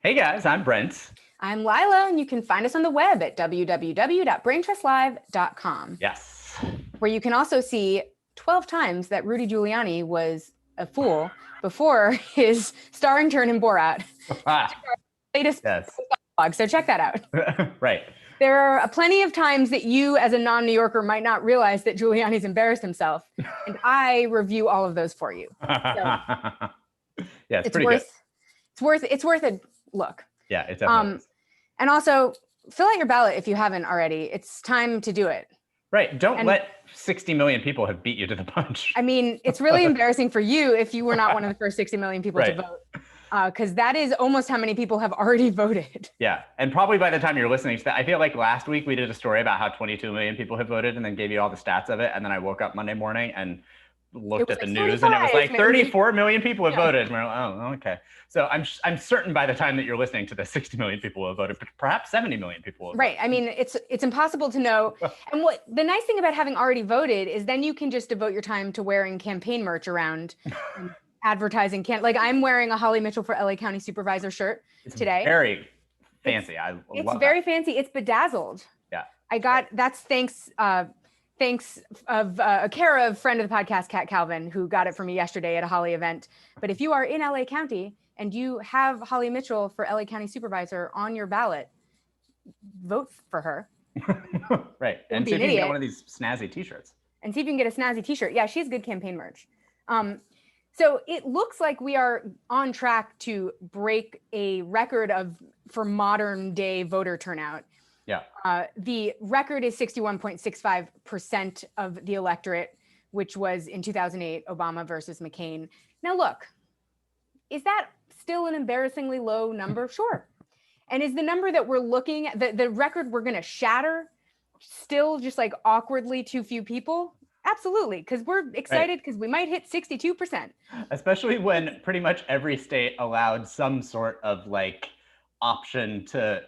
Hey guys, I'm Brent. I'm Lila, and you can find us on the web at www.braintrustlive.com. Yes. Where you can also see 12 times that Rudy Giuliani was a fool before his starring turn in Borat. Latest blog, so check that out. Right. There are plenty of times that you, as a non-New Yorker, might not realize that Giuliani's embarrassed himself, and I review all of those for you. So Yeah, it's it's pretty worth good. it's worth a look. Yeah, it definitely is. And also, fill out your ballot if you haven't already. It's time to do it. Right. Don't let 60 million people have beat you to the punch. I mean, it's really embarrassing for you if you were not one of the first 60 million people to vote, because that is almost how many people have already voted. Yeah. And probably by the time you're listening to that, I feel like last week we did a story about how 22 million people have voted and then gave you all the stats of it. And then I woke up Monday morning and looked at the news and it was like 34 million people have voted. And we're like, oh, okay. So I'm certain by the time that you're listening to this, 60 million people have voted, but perhaps 70 million people have voted. I mean, it's impossible to know. And what the nice thing about having already voted is then you can just devote your time to wearing campaign merch around and advertising. Like I'm wearing a Holly Mitchell for LA County Supervisor shirt today. Very fancy. It's very fancy. It's bedazzled. Yeah. I got, that's thanks of a care of friend of the podcast, Kat Calvin, who got it for me yesterday at a Holly event. But if you are in LA County and you have Holly Mitchell for LA County Supervisor on your ballot, vote for her. Right. And see if you can get one of these snazzy t-shirts. And see if you can get a snazzy t-shirt. Yeah, she has good campaign merch. So it looks like we are on track to break a record for modern day voter turnout. Yeah. The record is 61.65% of the electorate, which was in 2008, Obama versus McCain. Now, look, is that still an embarrassingly low number? Sure. And is the number that we're looking at, the record we're going to shatter, still just like awkwardly too few people? Absolutely, because we're excited because we might hit 62%. Especially when pretty much every state allowed some sort of like option to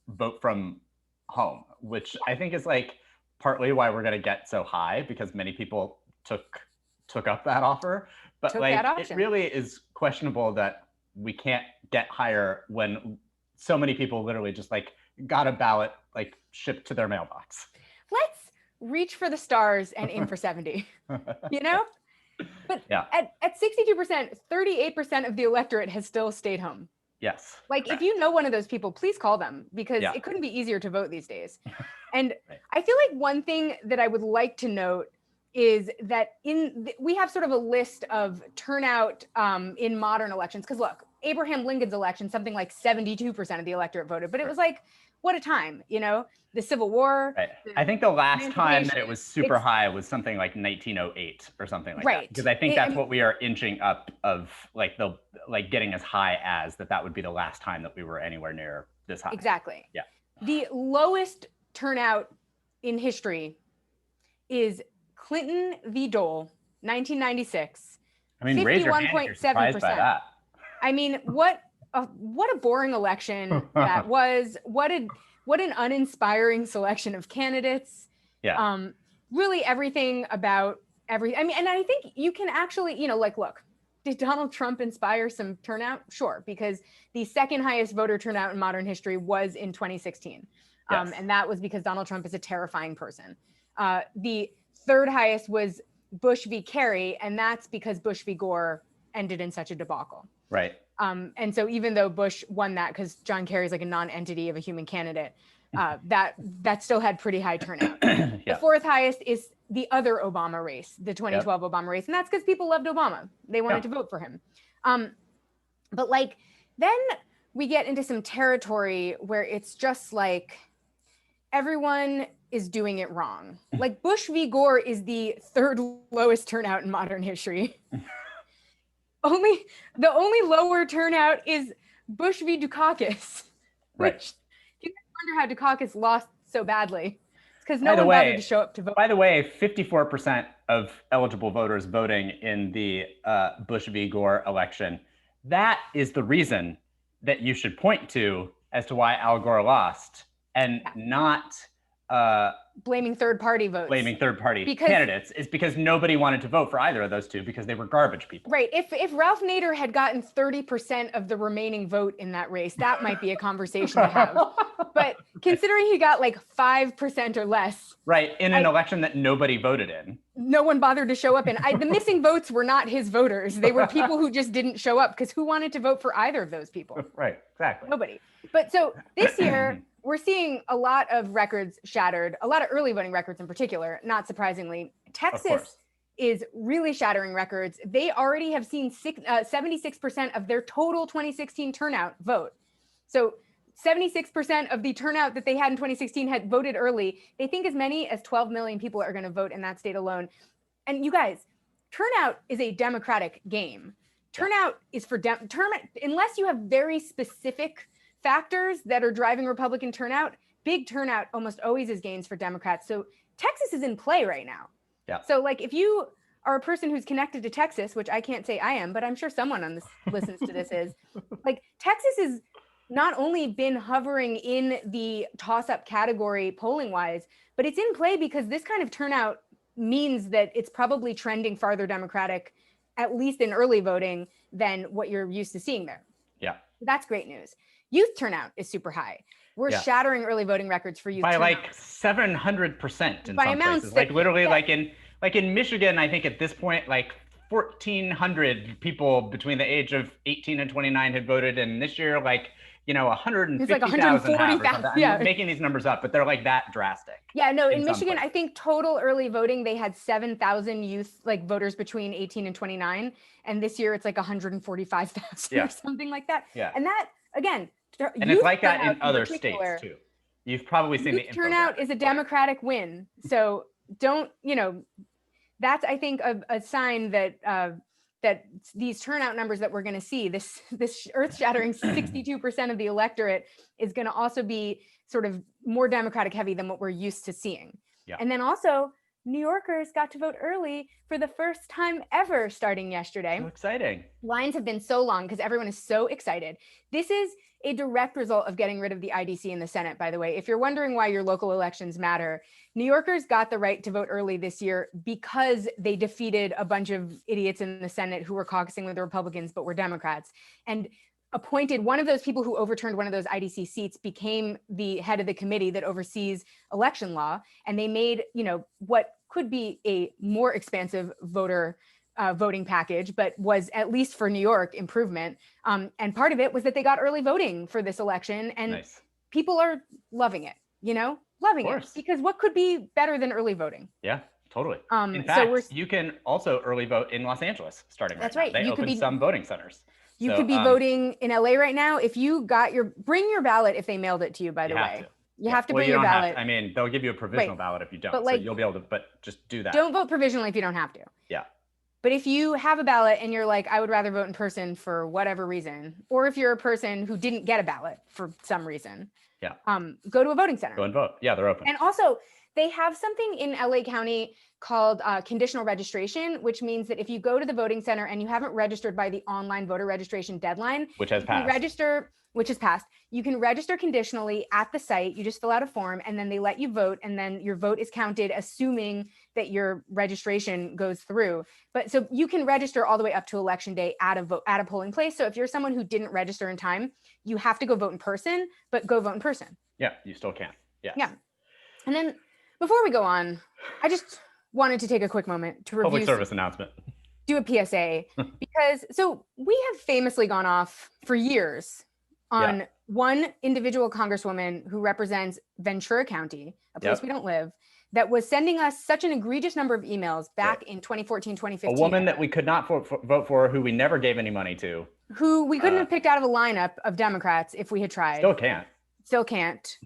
vote from home, which I think is like partly why we're going to get so high, because many people took up that offer. But like it really is questionable that we can't get higher when so many people literally just like got a ballot like shipped to their mailbox. Let's reach for the stars and aim for 70, you know? But yeah. At 62%, 38% of the electorate has still stayed home. Yes. Like if you know one of those people, please call them, because it couldn't be easier to vote these days. And I feel like one thing that I would like to note is that we have sort of a list of turnout in modern elections. Because look, Abraham Lincoln's election, something like 72% of the electorate voted, but it was like, what a time, you know? The Civil War. Right. I think the last time that it was super high was something like 1908 or something like that. Because I think that's what we are inching up of, like getting as high as that would be the last time that we were anywhere near this high. Exactly. Yeah. The lowest turnout in history is Clinton v. Dole, 1996. I mean, raise your hand if you're surprised by that. I mean, what a boring election that was. What an uninspiring selection of candidates. Yeah. Really everything about I mean, and I think you can actually, you know, like, look, did Donald Trump inspire some turnout? Sure, because the second highest voter turnout in modern history was in 2016. Yes. And that was because Donald Trump is a terrifying person. The third highest was Bush v. Kerry, and that's because Bush v. Gore ended in such a debacle. Right. And so even though Bush won that because John Kerry's like a non-entity of a human candidate, that still had pretty high turnout. Yeah. The fourth highest is the other Obama race, the 2012 Obama race. And that's because people loved Obama. They wanted to vote for him. But like, then we get into some territory where it's just like, everyone is doing it wrong. Like Bush v. Gore is the third lowest turnout in modern history. The only lower turnout is Bush v. Dukakis, which you wonder how Dukakis lost so badly. It's because no one bothered to show up to vote. By the way, 54% of eligible voters voting in the Bush v. Gore election. That is the reason that you should point to as to why Al Gore lost, and not blaming third-party votes. Blaming third-party candidates is because nobody wanted to vote for either of those two because they were garbage people. Right. If Ralph Nader had gotten 30% of the remaining vote in that race, that might be a conversation to have. But considering he got like 5% or less. Right. In an election that nobody voted in. No one bothered to show up in. The missing votes were not his voters. They were people who just didn't show up because who wanted to vote for either of those people? Right. Exactly. Nobody. But so this year, we're seeing a lot of records shattered, a lot of early voting records in particular, not surprisingly. Texas is really shattering records. They already have seen 76% of their total 2016 turnout vote. So 76% of the turnout that they had in 2016 had voted early. They think as many as 12 million people are going to vote in that state alone. And you guys, turnout is a democratic game. Turnout is for unless you have very specific factors that are driving Republican turnout, big turnout almost always is gains for Democrats. So Texas is in play right now. Yeah. So like if you are a person who's connected to Texas, which I can't say I am, but I'm sure someone on this listens to this is, like Texas has not only been hovering in the toss-up category polling wise, but it's in play because this kind of turnout means that it's probably trending farther Democratic, at least in early voting, than what you're used to seeing there. Yeah. That's great news. Youth turnout is super high. We're shattering early voting records for youth by turnout. like 700% in by some amounts places. That, like literally, like in Michigan, I think at this point, like 1,400 people between the age of 18 and 29 had voted, and this year, like 150,000 have. I'm making these numbers up, but they're like that drastic. Yeah, no, in Michigan, I think total early voting, they had 7,000 youth like voters between 18 and 29, and this year it's like 145,000 or something like that. Yeah, and that again. And it's like that in other states too. You've probably seen the turnout is a Democratic win. So don't, that's I think a sign that that these turnout numbers that we're going to see, this earth-shattering 62% of the electorate is going to also be sort of more Democratic heavy than what we're used to seeing. Yeah. And then also New Yorkers got to vote early for the first time ever starting yesterday. So exciting. Lines have been so long because everyone is so excited. This is a direct result of getting rid of the IDC in the Senate, by the way. If you're wondering why your local elections matter, New Yorkers got the right to vote early this year because they defeated a bunch of idiots in the Senate who were caucusing with the Republicans but were Democrats, and appointed one of those people who overturned one of those IDC seats became the head of the committee that oversees election law. And they made, what could be a more expansive voting package, but was at least for New York improvement. And part of it was that they got early voting for this election, and people are loving it, loving it, because what could be better than early voting? Yeah, totally. In fact, you can also early vote in Los Angeles starting right now. They opened some voting centers. You could be voting in LA right now. If you got bring your ballot if they mailed it to you, by the way. You have to bring your ballot. I mean, they'll give you a provisional ballot if you don't, so you'll be able to, but just do that. Don't vote provisionally if you don't have to. Yeah. But if you have a ballot and you're like, I would rather vote in person for whatever reason, or if you're a person who didn't get a ballot for some reason, go to a voting center. Go and vote. Yeah, they're open. And also, they have something in LA County called conditional registration, which means that if you go to the voting center and you haven't registered by the online voter registration deadline, which has passed, you can register conditionally at the site. You just fill out a form and then they let you vote, and then your vote is counted, assuming that your registration goes through. But so you can register all the way up to election day at a polling place. So if you're someone who didn't register in time, you have to go vote in person, but go vote in person. Yeah, you still can. Yes. Yeah. And then before we go on, I just wanted to take a quick moment to review public service announcement. Do a PSA because we have famously gone off for years on one individual congresswoman who represents Ventura County, a place we don't live, that was sending us such an egregious number of emails back in 2014, 2015. A woman that we could not vote for, who we never gave any money to. Who we couldn't have picked out of a lineup of Democrats if we had tried. Still can't.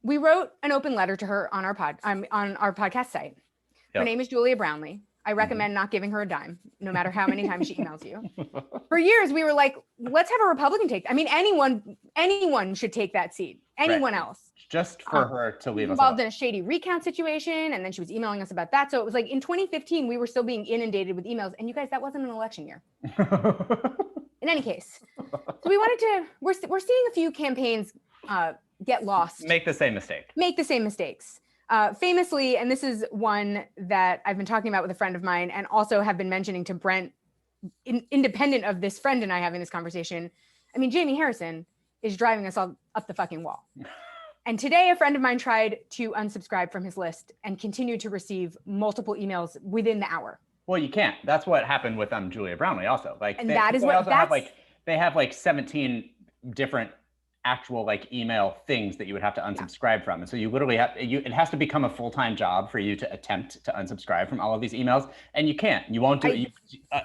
We wrote an open letter to her on our podcast site. Her name is Julia Brownlee. I recommend not giving her a dime, no matter how many times she emails you. For years, we were like, let's have a Republican take. I mean, anyone should take that seat. Anyone else. Just for her to leave us involved in a shady recount situation, and then she was emailing us about that. So it was like in 2015, we were still being inundated with emails. And you guys, that wasn't an election year. In any case, so we wanted to, we're seeing a few campaigns get lost. Make the same mistake. Make the same mistakes. Famously, and this is one that I've been talking about with a friend of mine and also have been mentioning to Brent, independent of this friend and I having this conversation. I mean, Jamie Harrison is driving us all up the fucking wall. And today a friend of mine tried to unsubscribe from his list and continued to receive multiple emails within the hour. Well, you can't. That's what happened with Julia Brownlee also. Like, and that is what they have like 17 different actual like email things that you would have to unsubscribe from. And so you literally have, it has to become a full-time job for you to attempt to unsubscribe from all of these emails. And you can't, you won't do it.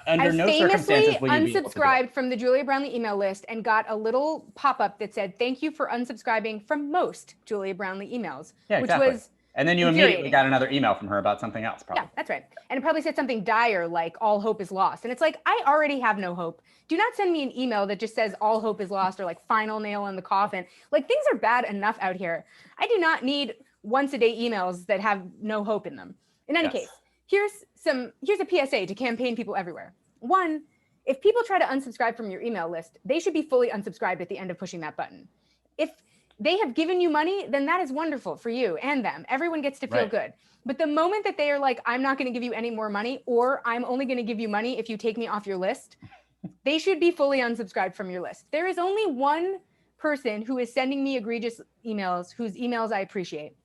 Under no circumstances will you be able to do it. Unsubscribed from the Julia Brownlee email list and got a little pop-up that said, thank you for unsubscribing from most Julia Brownlee emails, which was and then you immediately got another email from her about something else, probably. Yeah, that's right. And it probably said something dire like, all hope is lost. And it's like, I already have no hope. Do not send me an email that just says all hope is lost or like final nail in the coffin. Like, things are bad enough out here. I do not need once a day emails that have no hope in them. In any case, here's a PSA to campaign people everywhere. One, if people try to unsubscribe from your email list, they should be fully unsubscribed at the end of pushing that button. If they have given you money, then that is wonderful for you and them. Everyone gets to feel good. But the moment that they are like, I'm not going to give you any more money, or I'm only going to give you money if you take me off your list, they should be fully unsubscribed from your list. There is only one person who is sending me egregious emails, whose emails I appreciate.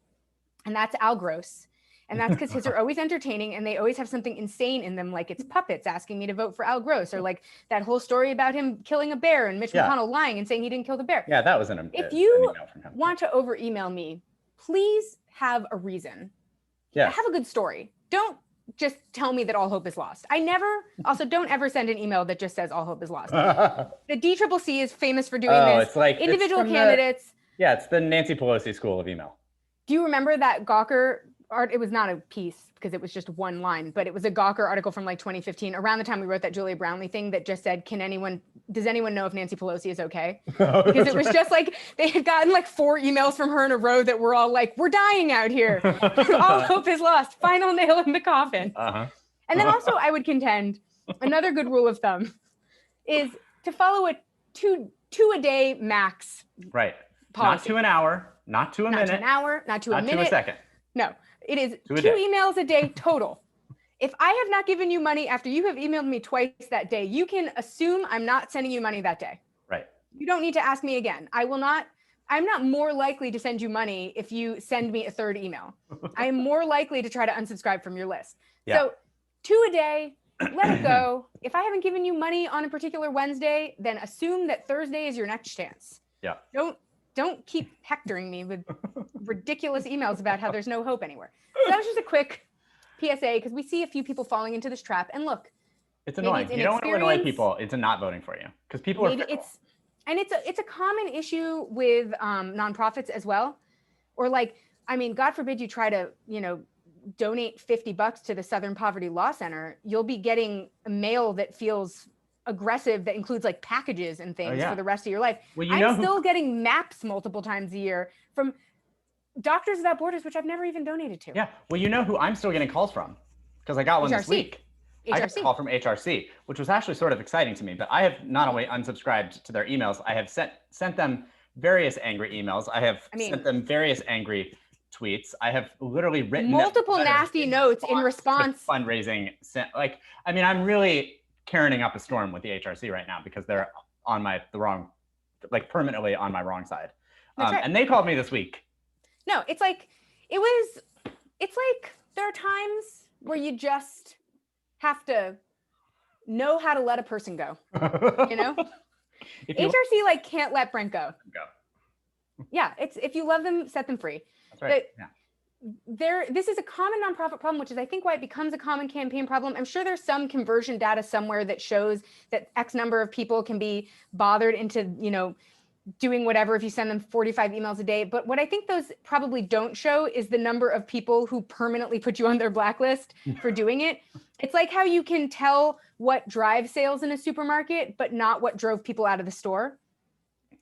And that's Al Gross. And that's because his are always entertaining and they always have something insane in them, like it's puppets asking me to vote for Al Gross, or like that whole story about him killing a bear and Mitch McConnell lying and saying he didn't kill the bear. Yeah, that was if you want to over email me, please have a reason. Yeah. Have a good story. Don't just tell me that all hope is lost. Don't ever send an email that just says all hope is lost. The DCCC is famous for doing this. It's like individual candidates. It's the Nancy Pelosi school of email. Do you remember that Gawker art? It was not a piece because it was just one line, but it was a Gawker article from like 2015, around the time we wrote that Julia Brownlee thing that just said, does anyone know if Nancy Pelosi is okay? Because it was just like, they had gotten like 4 emails from her in a row that were all like, we're dying out here. All hope is lost. Final nail in the coffin. And then also I would contend another good rule of thumb is to follow a two a day max. Right. Policy. Not to an hour, not to a minute. Not to an hour, not to a minute. Not to a second. No, it is 2 emails a day total. If I have not given you money after you have emailed me twice that day, you can assume I'm not sending you money that day. Right. You don't need to ask me again. I'm not more likely to send you money if you send me a 3rd email. I am more likely to try to unsubscribe from your list. Yeah. So 2 a day, let it go. If I haven't given you money on a particular Wednesday, then assume that Thursday is your next chance. Yeah. Don't keep hectoring me with ridiculous emails about how there's no hope anywhere. So that was just a quick PSA, because we see a few people falling into this trap. And look, it's annoying. You don't want to annoy people into not voting for you, because people are fickle. It's a common issue with nonprofits as well. Or like, I mean, God forbid you try to, donate $50 to the Southern Poverty Law Center, you'll be getting a mail that feels aggressive, that includes like packages and things for the rest of your life. Well, I'm still getting maps multiple times a year from Doctors Without Borders, which I've never even donated to. Yeah. Well, you know who I'm still getting calls from, because I got one this week. I got a call from HRC, which was actually sort of exciting to me. But I have not only unsubscribed to their emails, I have sent them various angry emails. I have sent them various angry tweets. I have literally written multiple nasty notes in response. Fundraising. I'm really Karening up a storm with the HRC right now, because they're on permanently on my wrong side. Right. And they called me this week. No, it's like there are times where you just have to know how to let a person go, HRC can't let Brent go. Yeah. If you love them, set them free. That's right. This is a common nonprofit problem, which is, I think, why it becomes a common campaign problem. I'm sure there's some conversion data somewhere that shows that X number of people can be bothered into, doing whatever if you send them 45 emails a day. But what I think those probably don't show is the number of people who permanently put you on their blacklist for doing it. It's like how you can tell what drives sales in a supermarket, but not what drove people out of the store.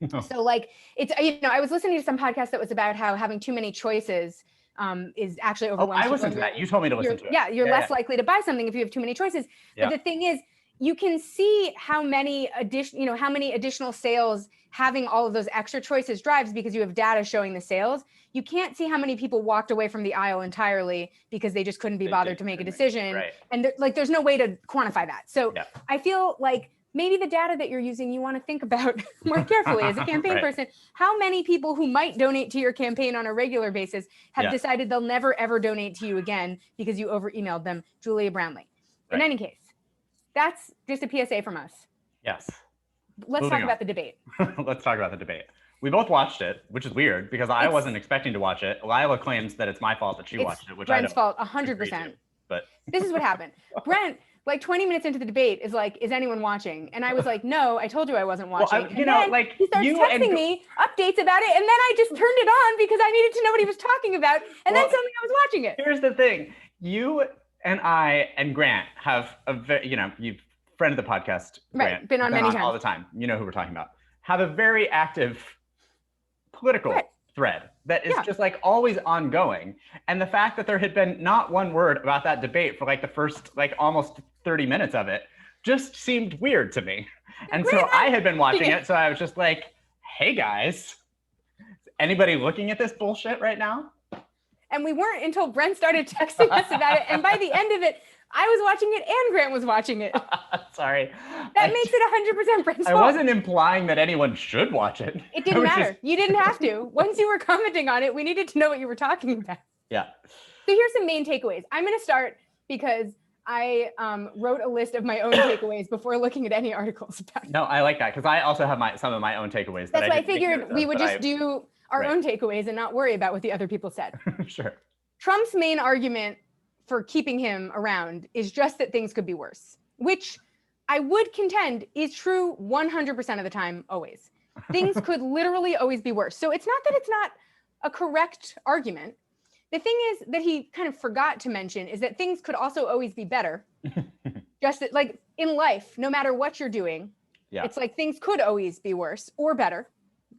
No. So I was listening to some podcast that was about how having too many choices is actually overwhelming. I listened to that. You told me to listen to it. Yeah, you're less likely to buy something if you have too many choices. Yeah. But the thing is, you can see how many additional sales having all of those extra choices drives because you have data showing the sales. You can't see how many people walked away from the aisle entirely because they just couldn't be bothered to make a decision. Right. And there's no way to quantify that. So I feel like maybe the data that you're using, you want to think about more carefully as a campaign person. How many people who might donate to your campaign on a regular basis have decided they'll never, ever donate to you again because you over-emailed them, Julia Brownlee. In any case, that's just a PSA from us. Yes. Let's talk about the debate. Let's talk about the debate. We both watched it, which is weird because I wasn't expecting to watch it. Lila claims that it's my fault that she watched it, which Brent's I don't. Brent's fault, 100%. But this is what happened. Brent, like 20 minutes into the debate, is like, "Is anyone watching?" And I was like, "No, I told you I wasn't watching." Well, you know, like he starts texting me updates about it, and then I just turned it on because I needed to know what he was talking about, and then suddenly I was watching it. Here's the thing: you and I and Grant have a very, you've friend of the podcast, Grant, been on many times all the time. You know who we're talking about. Have a very active political thread that is just like always ongoing. And the fact that there had been not one word about that debate for like the first like almost 30 minutes of it just seemed weird to me. And so I had been watching it. So I was just like, hey guys, is anybody looking at this bullshit right now? And we weren't until Brent started texting us about it. And by the end of it, I was watching it and Grant was watching it. Sorry. That makes it 100% Brent's fault. I wasn't implying that anyone should watch it. It didn't matter. You didn't have to. Once you were commenting on it, we needed to know what you were talking about. Yeah. So here's some main takeaways. I'm going to start because I wrote a list of my own takeaways before looking at any articles about it. No, I like that because I also have some of my own takeaways. That's why I figured we would just do our own takeaways and not worry about what the other people said. Sure. Trump's main argument for keeping him around is just that things could be worse, which I would contend is true 100% of the time, always. Things could literally always be worse. So it's not that it's not a correct argument. The thing is that he kind of forgot to mention is that things could also always be better. Just that, like in life, no matter what you're doing, it's like things could always be worse or better.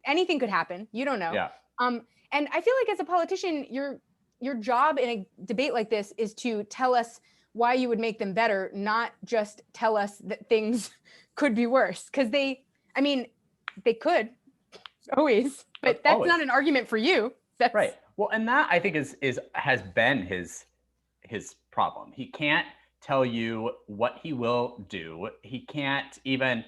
Anything could happen. You don't know. Yeah. And I feel like as a politician, your job in a debate like this is to tell us why you would make them better, not just tell us that things could be worse. Because they could always, but that's not an argument for you. That's right. Well, and that I think has been his problem. He can't tell you what he will do. He can't even,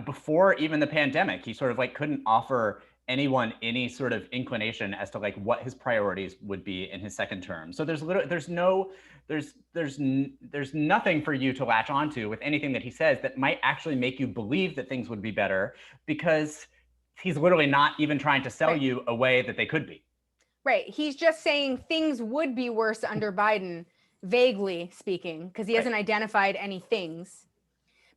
before even the pandemic, he sort of like couldn't offer anyone any sort of inclination as to like what his priorities would be in his second term. So there's nothing for you to latch onto with anything that he says that might actually make you believe that things would be better, because he's literally not even trying to sell you a way that they could be. Right. He's just saying things would be worse under Biden, vaguely speaking, because he hasn't identified any things.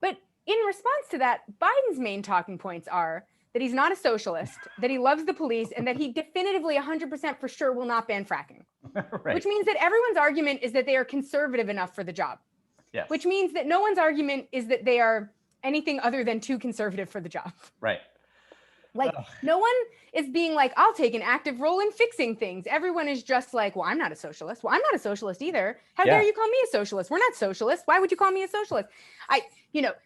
But in response to that, Biden's main talking points are that he's not a socialist, that he loves the police, and that he definitively 100% for sure will not ban fracking. Right. Which means that everyone's argument is that they are conservative enough for the job. Yes. Which means that no one's argument is that they are anything other than too conservative for the job. Right. Like, no one is being like, I'll take an active role in fixing things. Everyone is just like, well, I'm not a socialist. Well, I'm not a socialist either. How dare you call me a socialist? We're not socialists. Why would you call me a socialist?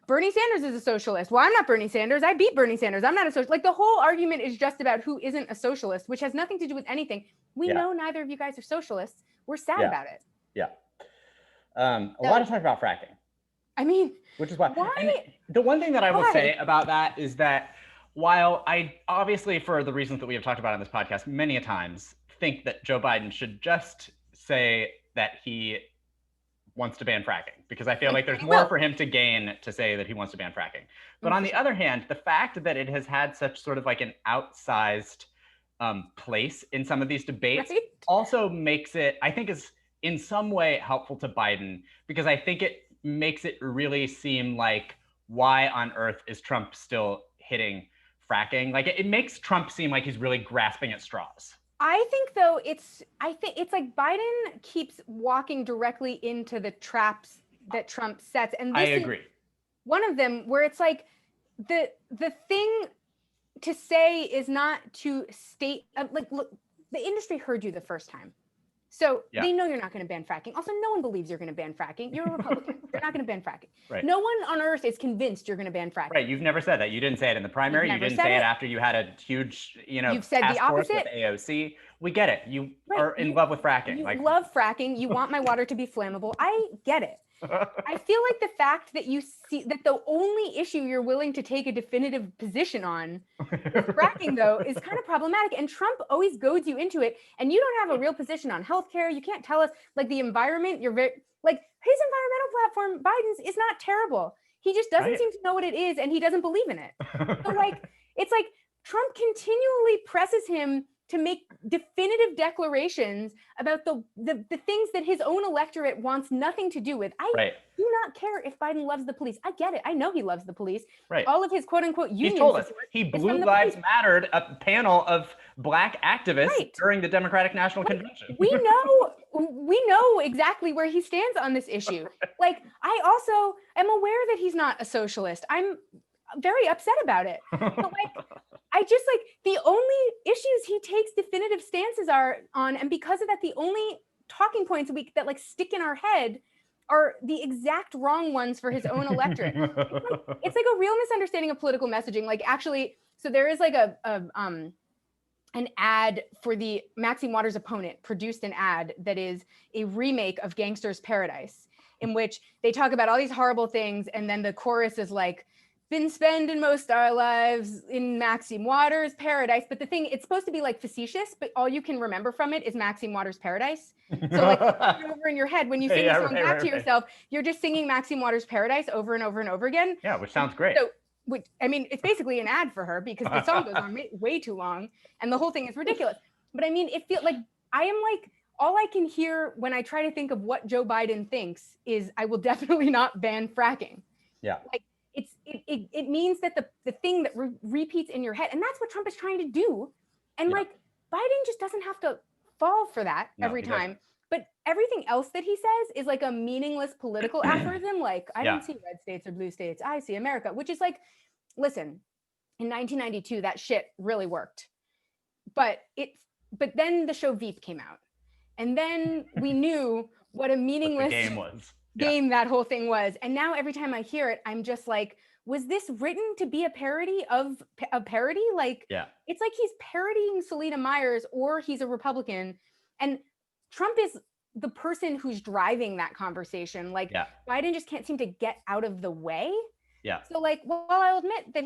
Bernie Sanders is a socialist. Well, I'm not Bernie Sanders. I beat Bernie Sanders. I'm not a socialist. Like, the whole argument is just about who isn't a socialist, which has nothing to do with anything. We know neither of you guys are socialists. We're sad about it. Yeah. A lot of talk about fracking. I mean, which is why. And the one thing that I will say about that is that while I obviously, for the reasons that we have talked about on this podcast many a times, think that Joe Biden should just say that he wants to ban fracking, because I feel like there's more for him to gain to say that he wants to ban fracking. But on the other hand, the fact that it has had such sort of like an outsized place in some of these debates also makes it, I think, is in some way helpful to Biden, because I think it makes it really seem like, why on earth is Trump still hitting fracking? Like, it makes Trump seem like he's really grasping at straws. I think though it's like Biden keeps walking directly into the traps that Trump sets, and this I agree. Is one of them where it's like the thing to say is not to state look, the industry heard you the first time. So they know you're not going to ban fracking. Also, no one believes you're going to ban fracking. You're a Republican. You're not going to ban fracking. Right. No one on earth is convinced you're going to ban fracking. Right. You've never said that. You didn't say it in the primary. You didn't say it after you had a huge, You've said task the force opposite. with AOC. We get it. You are in love with fracking. You love fracking. You want my water to be flammable. I get it. I feel like the fact that you see that the only issue you're willing to take a definitive position on with fracking, though, is kind of problematic. And Trump always goads you into it. And you don't have a real position on healthcare. You can't tell us, like, the environment. You're very, like, his environmental platform, Biden's, is not terrible. He just doesn't seem to know what it is, and he doesn't believe in it. So, like, it's like Trump continually presses him to make definitive declarations about the things that his own electorate wants nothing to do with. I do not care if Biden loves the police. I get it. I know he loves the police. Right. All of his quote unquote unions. He told us he Blue Lives Mattered a panel of Black activists during the Democratic National Convention. We know exactly where he stands on this issue. Like, I also am aware that he's not a socialist. I'm very upset about it. But like, I just, like, the only issues he takes definitive stances are on, and because of that, the only talking points that like stick in our head are the exact wrong ones for his own electorate. It's like a real misunderstanding of political messaging. Like, actually, so there is like an ad for the Maxine Waters' opponent produced an ad that is a remake of Gangster's Paradise, in which they talk about all these horrible things, and then the chorus is like, been spending most of our lives in Maxine Waters' Paradise. But the thing, it's supposed to be like facetious, but all you can remember from it is Maxine Waters' Paradise. So like over in your head, when you sing the song back to yourself, you're just singing Maxine Waters' Paradise over and over and over again. Yeah, which sounds great. So, I mean, it's basically an ad for her because the song goes on way too long and the whole thing is ridiculous. But I mean, it feels like I am like, all I can hear when I try to think of what Joe Biden thinks is, I will definitely not ban fracking. Yeah. Like, it means that the thing that repeats in your head, and that's what Trump is trying to do. And like, Biden just doesn't have to fall for that every time. But everything else that he says is like a meaningless political aphorism. Like, I don't see red states or blue states. I see America, which is like, listen, in 1992, that shit really worked. But then the show Veep came out. And then we knew what a meaningless game was. Game that whole thing was. And now every time I hear it, I'm just like, was this written to be a parody of a parody? Like, it's like he's parodying Selena Myers, or he's a Republican. And Trump is the person who's driving that conversation. Like, Biden just can't seem to get out of the way. Yeah. So like, well, I'll admit that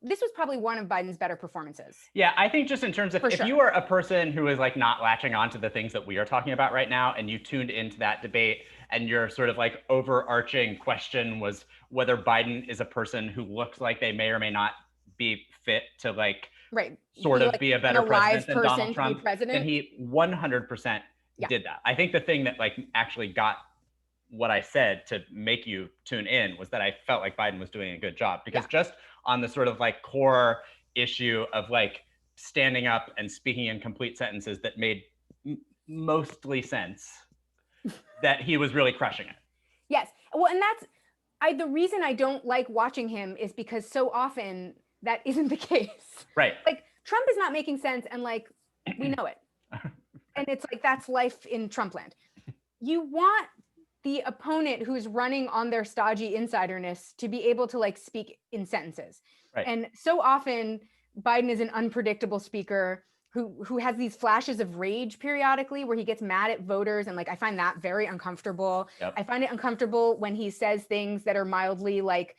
this was probably one of Biden's better performances. Yeah, I think just in terms of, if you are a person who is like not latching on to the things that we are talking about right now, and you tuned into that debate, and your sort of like overarching question was whether Biden is a person who looks like they may or may not be fit to like sort of be a better president than Donald Trump, then he 100% did that. I think the thing that like actually got what I said to make you tune in was that I felt like Biden was doing a good job, because just on the sort of like core issue of like standing up and speaking in complete sentences that made mostly sense, that he was really crushing it. Yes. Well, and that's the reason I don't like watching him, is because so often that isn't the case. Right. Like, Trump is not making sense, and like, we know it. And it's like, that's life in Trumpland. You want the opponent who's running on their stodgy insiderness to be able to like speak in sentences. Right. And so often Biden is an unpredictable speaker who has these flashes of rage periodically where he gets mad at voters. And like, I find that very uncomfortable. Yep. I find it uncomfortable when he says things that are mildly like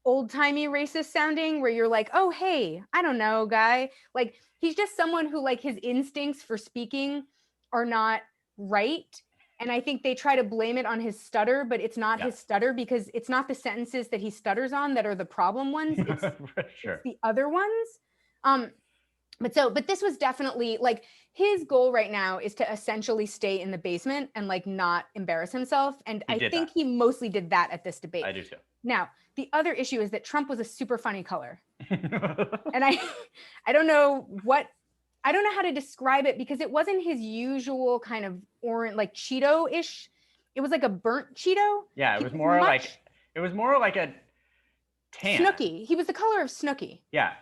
old-timey racist sounding, where you're like, oh, hey, I don't know, guy. Like, he's just someone who like his instincts for speaking are not right. And I think they try to blame it on his stutter, but it's not his stutter, because it's not the sentences that he stutters on that are the problem ones. It's, it's the other ones. But this was definitely like, his goal right now is to essentially stay in the basement and like not embarrass himself. And I think he mostly did that at this debate. I do too. Now, the other issue is that Trump was a super funny color. And I don't know how to describe it, because it wasn't his usual kind of orange, like Cheeto-ish. It was like a burnt Cheeto. Yeah, it was more like a tan. Snooki. He was the color of Snooki. Yeah.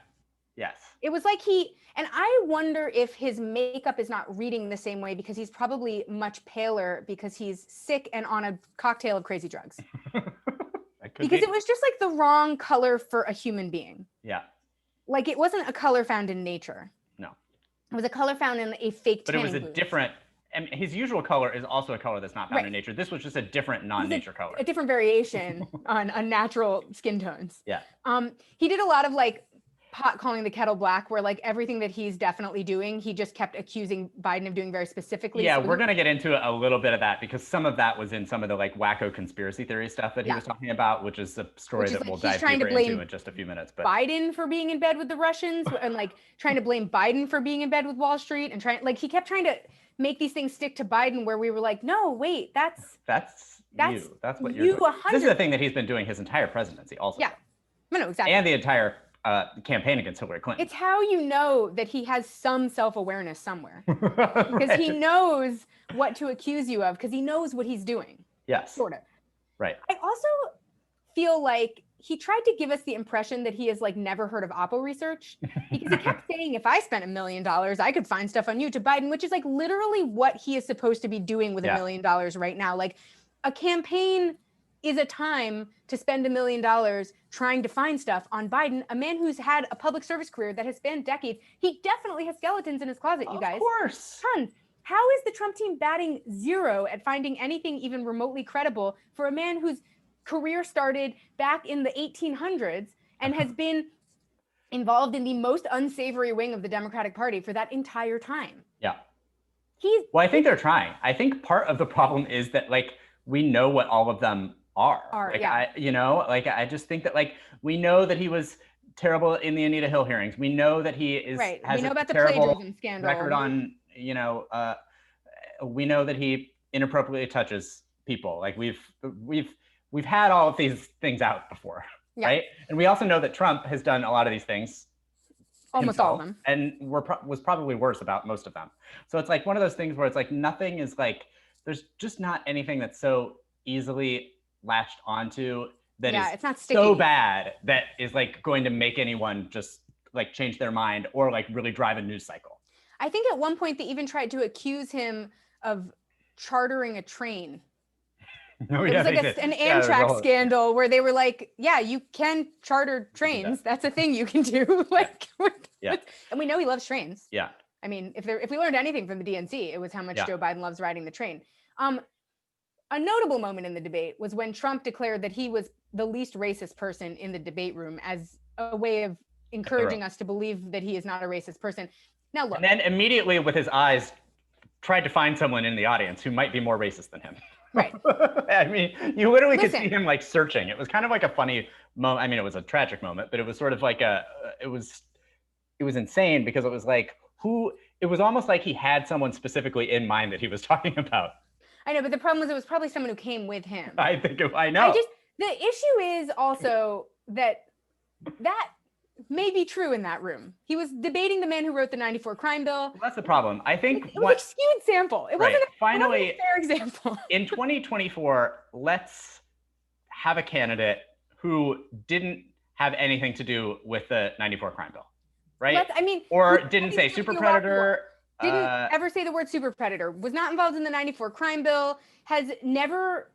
Yes. It was like and I wonder if his makeup is not reading the same way because he's probably much paler because he's sick and on a cocktail of crazy drugs. Because it was just like the wrong color for a human being. Yeah. Like it wasn't a color found in nature. No. It was a color found in a fake tanning But it was booth. different, and his usual color is also a color that's not found in nature. This was just a different non-nature color. A different variation on unnatural skin tones. Yeah. He did a lot of like pot calling the kettle black, where like everything that he's definitely doing, he just kept accusing Biden of doing very specifically. Yeah, we're going to get into a little bit of that because some of that was in some of the like wacko conspiracy theory stuff that he was talking about, which is a story that we'll dive deeper into in just a few minutes. But Biden for being in bed with the Russians and like trying to blame Biden for being in bed with Wall Street and he kept trying to make these things stick to Biden, where we were like, no, wait, that's you. That's what you're doing. This is the thing that he's been doing his entire presidency also. Yeah, no, exactly. And the entire campaign against Hillary Clinton. It's how you know that he has some self-awareness somewhere. Because he knows what to accuse you of, because he knows what he's doing. Yes. Sort of. Right. I also feel like he tried to give us the impression that he has like never heard of Oppo research, because he kept saying, if I spent $1 million, I could find stuff on you, to Biden, which is like literally what he is supposed to be doing with $1 million right now. Like a campaign is a time to spend $1 million trying to find stuff on Biden, a man who's had a public service career that has spanned decades. He definitely has skeletons in his closet, you guys. Of course. Tons. How is the Trump team batting 0 at finding anything even remotely credible for a man whose career started back in the 1800s and has been involved in the most unsavory wing of the Democratic Party for that entire time? Yeah. Well, I think they're trying. I think part of the problem is that like we know what all of them are. Like, yeah. I just think that like we know that he was terrible in the Anita Hill hearings. We know that he is has we know a about the terrible plagiarism scandal record on, we know that he inappropriately touches people. Like we've had all of these things out before, right? And we also know that Trump has done a lot of these things. Almost all of them. And was probably worse about most of them. So it's like one of those things where it's like nothing is like, there's just not anything that's so easily latched onto that is it's not sticky. So bad that is like going to make anyone just like change their mind or like really drive a news cycle. I think at one point they even tried to accuse him of chartering a train. Oh, it was like an Amtrak scandal where they were like, yeah, you can charter trains. That's a thing you can do. And we know he loves trains. Yeah. I mean, if we learned anything from the DNC, it was how much Joe Biden loves riding the train. A notable moment in the debate was when Trump declared that he was the least racist person in the debate room as a way of encouraging us to believe that he is not a racist person. Now look. And then immediately with his eyes tried to find someone in the audience who might be more racist than him. Right. I mean, you literally could see him like searching. It was kind of like a funny moment. I mean, it was a tragic moment, but it was sort of like it was insane because it was like it was almost like he had someone specifically in mind that he was talking about. I know, but the problem was it was probably someone who came with him. I know. The issue is also that may be true in that room. He was debating the man who wrote the 94 crime bill. Well, that's the problem. I think it was a skewed sample. It wasn't a fair example. In 2024, let's have a candidate who didn't have anything to do with the 94 crime bill, right? Or didn't say super predator. Didn't ever say the word super predator, was not involved in the 94 crime bill, has never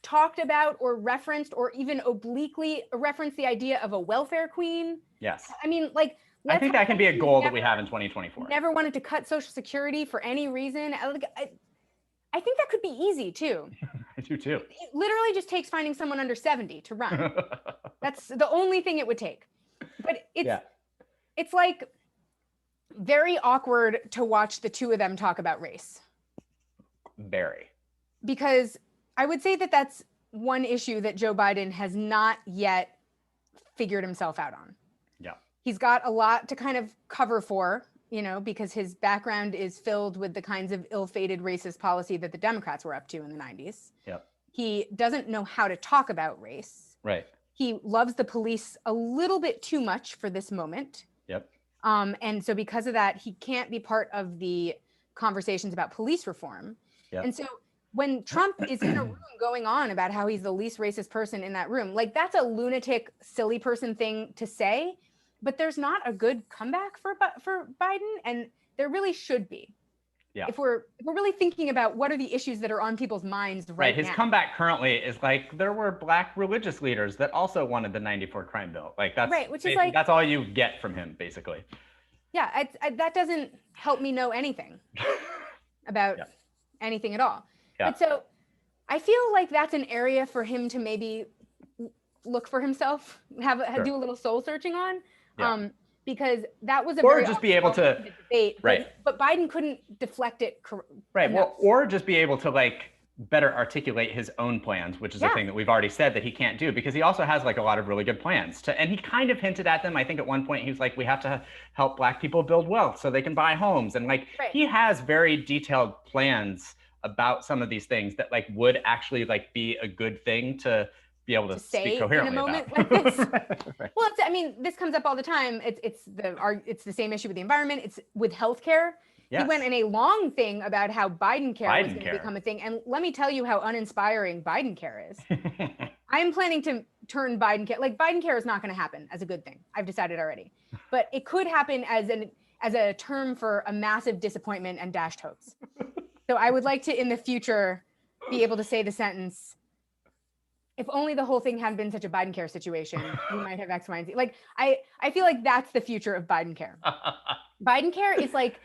talked about or referenced or even obliquely referenced the idea of a welfare queen. Yes. I mean, like, I think that can be a goal that we have in 2024. Never wanted to cut Social Security for any reason. I think that could be easy too. I do too. It literally just takes finding someone under 70 to run. That's the only thing it would take. But it's like very awkward to watch the two of them talk about race. Very. Because I would say that that's one issue that Joe Biden has not yet figured himself out on. Yeah. He's got a lot to kind of cover for, because his background is filled with the kinds of ill-fated racist policy that the Democrats were up to in the 90s. Yep. He doesn't know how to talk about race. Right. He loves the police a little bit too much for this moment. Yep. And so because of that, he can't be part of the conversations about police reform. Yep. And so when Trump is in a room going on about how he's the least racist person in that room, like that's a lunatic, silly person thing to say. but there's not a good comeback for Biden, and there really should be. Yeah. If we're really thinking about what are the issues that are on people's minds right now. His comeback currently is like, there were Black religious leaders that also wanted the 94 crime bill. Like that's right, which is like, that's all you get from him, basically. Yeah, that doesn't help me know anything about anything at all. Yeah. But so I feel like that's an area for him to maybe look for himself, do a little soul searching on. Yeah. Because that was a or very just be able to debate, right. But Biden couldn't deflect it right. enough. Well, or just be able to like better articulate his own plans, which is a thing that we've already said that he can't do, because he also has like a lot of really good plans and he kind of hinted at them. I think at one point he was like, we have to help Black people build wealth so they can buy homes, and like he has very detailed plans about some of these things that like would actually like be a good thing to be able to speak coherently in a moment about. like this. Right. Well, I mean, this comes up all the time. It's the same issue with the environment. It's with healthcare. Yes. He went in a long thing about how Biden care was going to become a thing, and let me tell you how uninspiring Biden care is. I'm planning to turn Biden care. Like, Biden care is not going to happen as a good thing. I've decided already, but it could happen as a term for a massive disappointment and dashed hopes. So I would like to, in the future, be able to say the sentence, if only the whole thing hadn't been such a Biden care situation, we might have X, Y, and Z. Like, I feel like that's the future of Biden care. Biden care is like,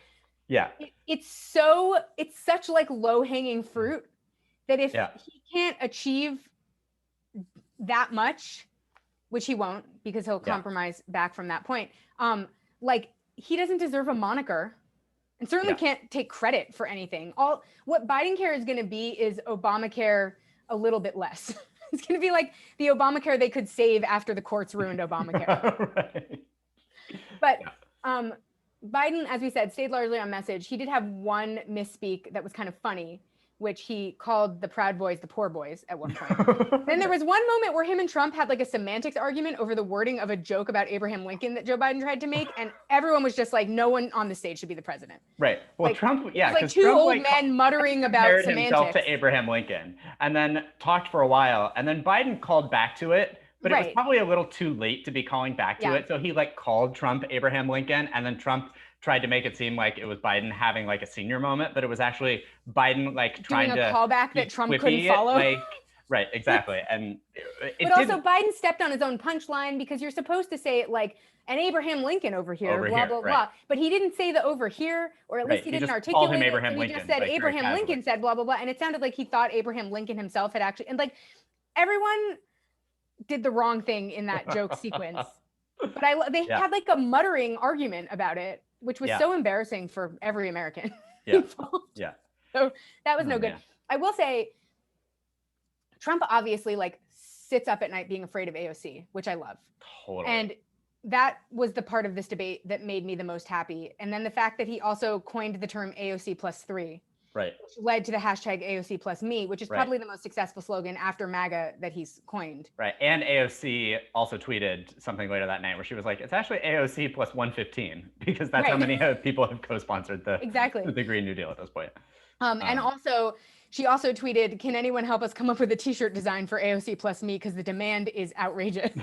it's such like low hanging fruit that if he can't achieve that much, which he won't, because he'll compromise back from that point. Like, he doesn't deserve a moniker, and certainly can't take credit for anything. What Biden care is going to be is Obamacare a little bit less. It's going to be like the Obamacare they could save after the courts ruined Obamacare. Right. But Biden, as we said, stayed largely on message. He did have one misspeak that was kind of funny, which he called the Proud Boys the Poor Boys at one point. Then there was one moment where him and Trump had like a semantics argument over the wording of a joke about Abraham Lincoln that Joe Biden tried to make, and everyone was just like, no one on the stage should be the president. Right. Well, like, Trump, it was like two Trump, old men muttering about semantics. Himself to Abraham Lincoln, and then talked for a while, and then Biden called back to it. But it was probably a little too late to be calling back to it. So he like called Trump Abraham Lincoln, and then Trump tried to make it seem like it was Biden having like a senior moment, but it was actually Biden like trying to doing a callback that Trump couldn't follow. Right, exactly. And but also Biden stepped on his own punchline, because you're supposed to say it like an Abraham Lincoln over here, blah, blah, blah. But he didn't say the over here, or at least he didn't articulate it. Abraham Lincoln. He just said like, Abraham Lincoln said blah, blah, blah. And it sounded like he thought Abraham Lincoln himself had actually, and like everyone did the wrong thing in that joke sequence. But they had like a muttering argument about it, which was so embarrassing for every American involved. So that was no good. I will say, Trump obviously like sits up at night being afraid of AOC, which I love. Totally. And that was the part of this debate that made me the most happy. And then the fact that he also coined the term AOC plus 3. Right. Which led to the hashtag AOC plus me, which is probably the most successful slogan after MAGA that he's coined. Right. And AOC also tweeted something later that night where she was like, it's actually AOC plus 115, because that's how many people have co-sponsored the Green New Deal at this point. And also, she also tweeted, can anyone help us come up with a t-shirt design for AOC plus me? Because the demand is outrageous.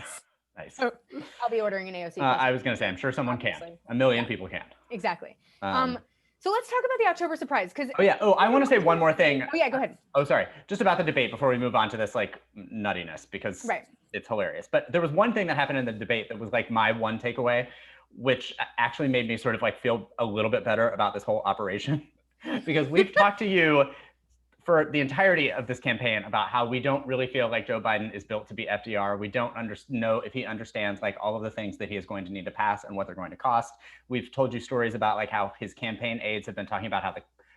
Nice. So I'll be ordering an AOC. I was going to say, I'm sure someone can. A million people can. Exactly. So let's talk about the October surprise. I want to say one more thing. Oh yeah, go ahead. Oh, sorry. Just about the debate before we move on to this like nuttiness, because it's hilarious. But there was one thing that happened in the debate that was like my one takeaway, which actually made me sort of like feel a little bit better about this whole operation. Because we've talked to you for the entirety of this campaign about how we don't really feel like Joe Biden is built to be FDR. We don't know if he understands like all of the things that he is going to need to pass and what they're going to cost. We've told you stories about like how his campaign aides have been talking about how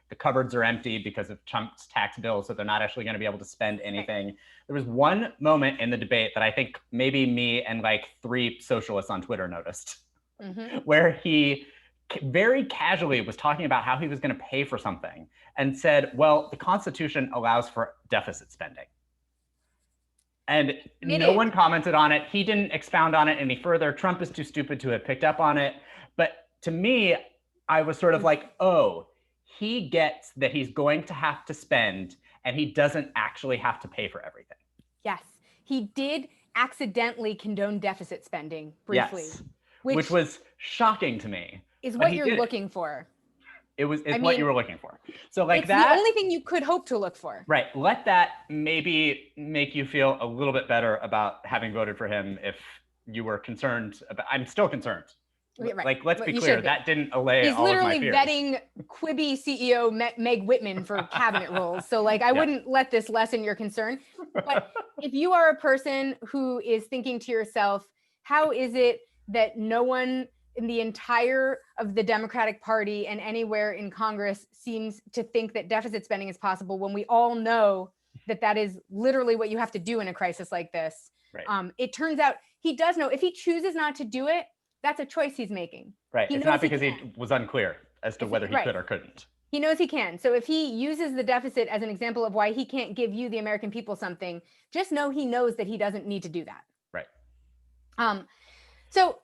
the cupboards are empty because of Trump's tax bill, so they're not actually going to be able to spend anything. There was one moment in the debate that I think maybe me and like 3 socialists on Twitter noticed, where he very casually was talking about how he was going to pay for something and said, well, the Constitution allows for deficit spending. And no one commented on it. He didn't expound on it any further. Trump is too stupid to have picked up on it. But to me, I was sort of like, oh, he gets that he's going to have to spend, and he doesn't actually have to pay for everything. Yes, he did accidentally condone deficit spending briefly. Yes. which was shocking to me. Is what you're looking for. It's what you were looking for. So like it's the only thing you could hope to look for. Right. Let that maybe make you feel a little bit better about having voted for him if you were concerned about. I'm still concerned. Right. Like, let's be clear, that didn't allay all of my fears. He's literally vetting Quibi CEO Meg Whitman for cabinet roles. So like, I wouldn't let this lessen your concern. But if you are a person who is thinking to yourself, how is it that no one in the entire of the Democratic Party and anywhere in Congress seems to think that deficit spending is possible when we all know that that is literally what you have to do in a crisis like this? Right. It turns out he does know. If he chooses not to do it, that's a choice he's making. Right. It's not because he was unclear as to whether he could or couldn't. He knows he can. So if he uses the deficit as an example of why he can't give you, the American people, something, just know he knows that he doesn't need to do that. Right. So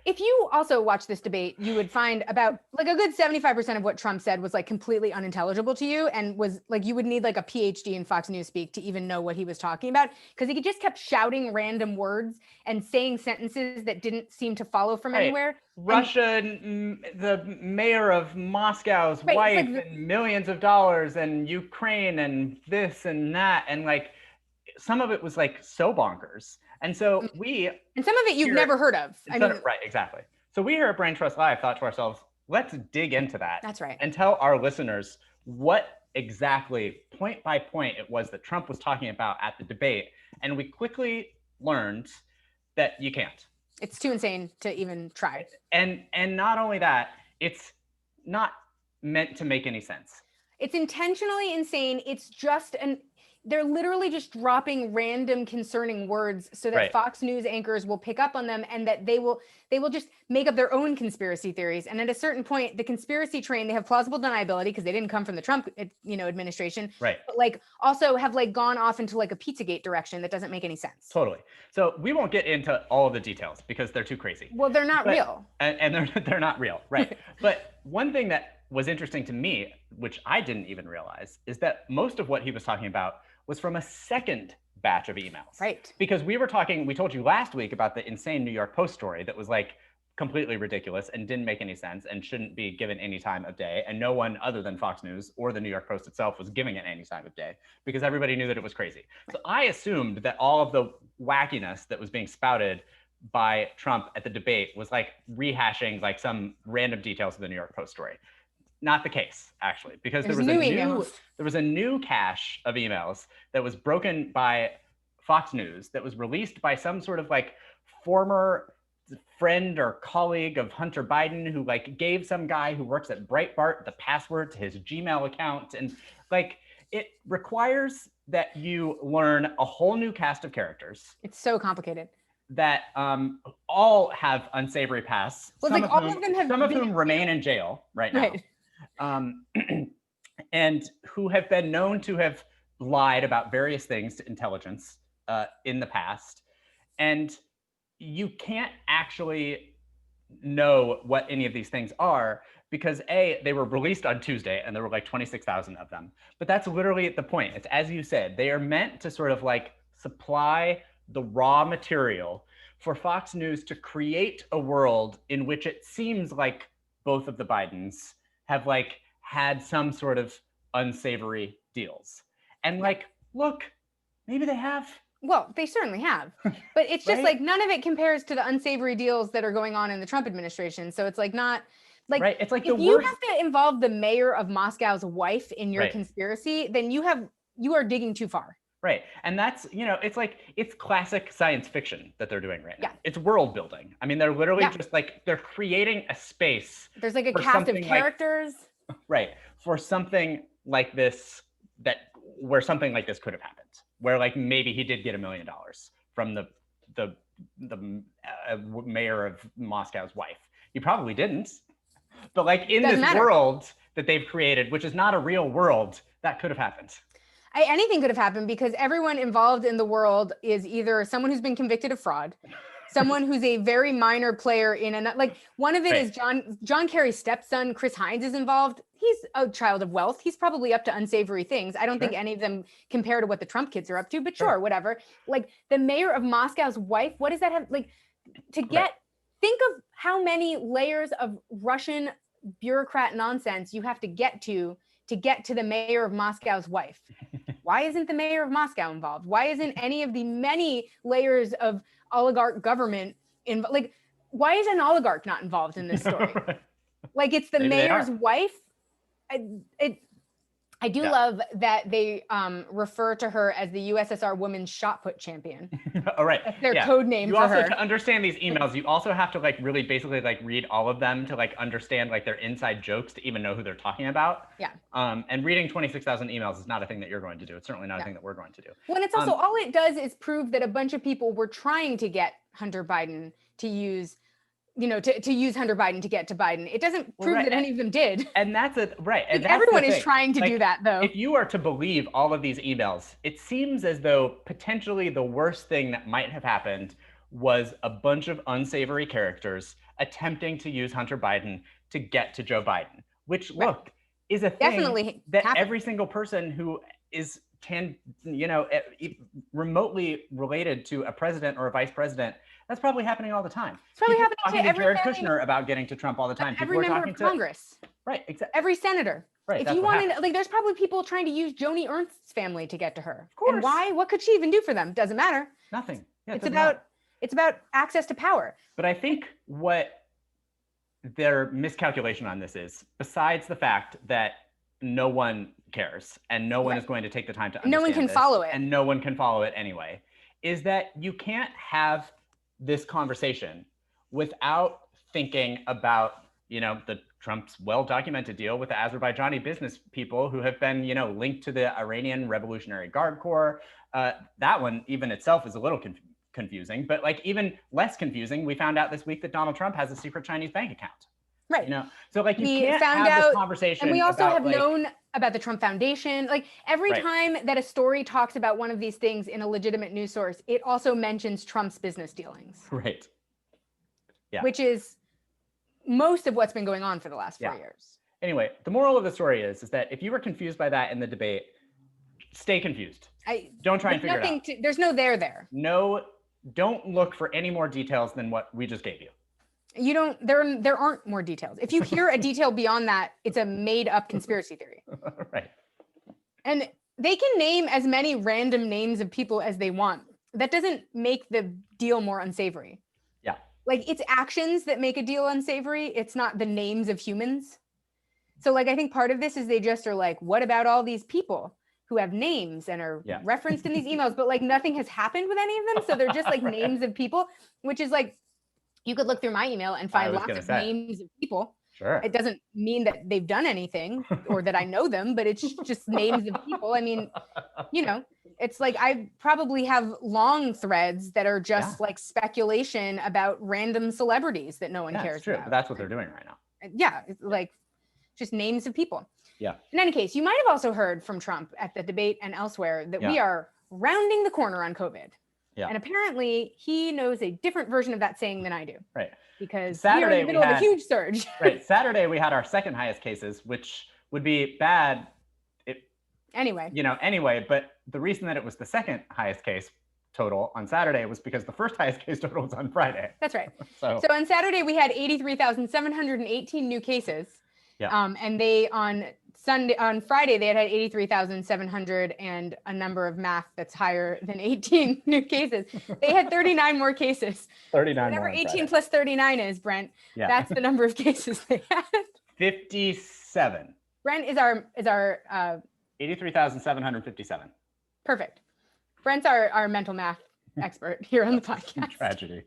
if you also watch this debate, you would find about like a good 75% of what Trump said was like completely unintelligible to you, and was like you would need like a PhD in Fox News speak to even know what he was talking about, because he just kept shouting random words and saying sentences that didn't seem to follow from anywhere. Russia, the mayor of Moscow's wife, and millions of dollars, and Ukraine, and this and that, and like some of it was like so bonkers. And so and some of it you've never heard of. Right, exactly. So we here at Brain Trust Live thought to ourselves, let's dig into that. That's right. And tell our listeners what exactly, point by point, it was that Trump was talking about at the debate. And we quickly learned that you can't. It's too insane to even try. And not only that, it's not meant to make any sense. It's intentionally insane. It's just they're literally just dropping random concerning words so that Fox News anchors will pick up on them, and that they will just make up their own conspiracy theories. And at a certain point, the conspiracy train, they have plausible deniability because they didn't come from the Trump, administration. Right. But like also have like gone off into like a Pizzagate direction that doesn't make any sense. Totally. So we won't get into all of the details because they're too crazy. Well, they're not real. And they're not real. Right. But one thing that was interesting to me, which I didn't even realize, is that most of what he was talking about was from a second batch of emails. Right. Because we told you last week about the insane New York Post story that was like completely ridiculous and didn't make any sense and shouldn't be given any time of day. And no one other than Fox News or the New York Post itself was giving it any time of day because everybody knew that it was crazy. So I assumed that all of the wackiness that was being spouted by Trump at the debate was like rehashing like some random details of the New York Post story. Not the case, actually, because there was a new cache of emails that was broken by Fox News that was released by some sort of like former friend or colleague of Hunter Biden who like gave some guy who works at Breitbart the password to his Gmail account. And like it requires that you learn a whole new cast of characters. It's so complicated. That all have unsavory pasts. Well, some of whom remain in jail right now. Right. And who have been known to have lied about various things to intelligence in the past. And you can't actually know what any of these things are because they were released on Tuesday and there were like 26,000 of them. But that's literally the point. It's as you said, they are meant to sort of like supply the raw material for Fox News to create a world in which it seems like both of the Bidens have like had some sort of unsavory deals. And like, look, maybe they have. Well, they certainly have. But it's just like none of it compares to the unsavory deals that are going on in the Trump administration. So it's like not like, it's like if you have to involve the mayor of Moscow's wife in your conspiracy, then you are digging too far. Right. And that's, it's like, it's classic science fiction that they're doing right now. Yeah. It's world building. I mean, they're literally just like, they're creating a space. There's like a cast of characters. For something like this, where something like this could have happened, where like maybe he did get $1 million from the mayor of Moscow's wife. He probably didn't. But like in this world that they've created, which is not a real world, that could have happened. Anything could have happened because everyone involved in the world is either someone who's been convicted of fraud, someone who's a very minor player in like one of it is John Kerry's stepson, Chris Hines, is involved. He's a child of wealth. He's probably up to unsavory things. I don't think any of them compare to what the Trump kids are up to, but sure, whatever. Like the mayor of Moscow's wife, what does that have like to get think of how many layers of Russian bureaucrat nonsense you have to get to the mayor of Moscow's wife. Why isn't the mayor of Moscow involved? Why isn't any of the many layers of oligarch government involved? Like, why is an oligarch not involved in this story? Right. Like, it's the Maybe mayor's wife. I do love that they refer to her as the USSR Women's Shot Put Champion. All right. That's their code name you for also, her. To understand these emails, you also have to like really basically like read all of them to like understand like their inside jokes to even know who they're talking about. Yeah. And reading 26,000 emails is not a thing that you're going to do. It's certainly not a thing that we're going to do. Well, and it's also all it does is prove that a bunch of people were trying to get Hunter Biden to use, to use Hunter Biden to get to Biden. It doesn't prove that any of them did. And that's it, right? And like, everyone is trying to do that, though. If you are to believe all of these emails, it seems as though potentially the worst thing that might have happened was a bunch of unsavory characters attempting to use Hunter Biden to get to Joe Biden, which look is a thing definitely that every single person who is remotely related to a president or a vice president, that's probably happening all the time. It's probably happening to every Jared Kushner about getting to Trump all the time. Every member of Congress. Right, exactly. Every senator. Right. If you wanted, like, there's probably people trying to use Joni Ernst's family to get to her. Of course. And why? What could she even do for them? Doesn't matter. Nothing. Yeah, it's about access to power. But I think what their miscalculation on this is, besides the fact that no one cares and no one is going to take the time to understand no one can follow it, and no one can follow it anyway, is that you can't have this conversation without thinking about the Trump's well-documented deal with the Azerbaijani business people who have been linked to the Iranian Revolutionary Guard Corps. That one even itself is a little confusing, but like even less confusing, we found out this week that Donald Trump has a secret Chinese bank account. Right. So like you can't have this conversation. And we also have known about the Trump Foundation. Like every time that a story talks about one of these things in a legitimate news source, it also mentions Trump's business dealings. Right. Yeah. Which is most of what's been going on for the last 4 years. Anyway, the moral of the story is that if you were confused by that in the debate, stay confused. Don't try and figure it out. There's no there. No, don't look for any more details than what we just gave you. There aren't more details. If you hear a detail beyond that, it's a made up conspiracy theory. Right. And they can name as many random names of people as they want. That doesn't make the deal more unsavory. Yeah. Like it's actions that make a deal unsavory. It's not the names of humans. So like, I think part of this is they just are like, what about all these people who have names and are referenced in these emails, but like nothing has happened with any of them. So they're just like names of people, which is like, you could look through my email and find lots of names of people. Sure. It doesn't mean that they've done anything or that I know them, but it's just names of people. I mean, it's like I probably have long threads that are just like speculation about random celebrities that no one cares about. But that's what they're doing right now. Yeah, it's like just names of people. Yeah. In any case, you might have also heard from Trump at the debate and elsewhere that we are rounding the corner on COVID. Yeah. And apparently he knows a different version of that saying than I do. Right. Because we're in the middle of a huge surge. Right. Saturday, we had our second highest cases, which would be bad. Anyway, but the reason that it was the second highest case total on Saturday was because the first highest case total was on Friday. That's right. So on Saturday, we had 83,718 new cases. Yeah. And on Friday, they had 83,700 and a number of math that's higher than 18 new cases. They had 39 more cases. 39 Whatever more. 18 plus 39 is, Brent, that's the number of cases they had. 57. Brent is our 83,757. Perfect. Brent's our mental math expert here on the podcast. Tragedy.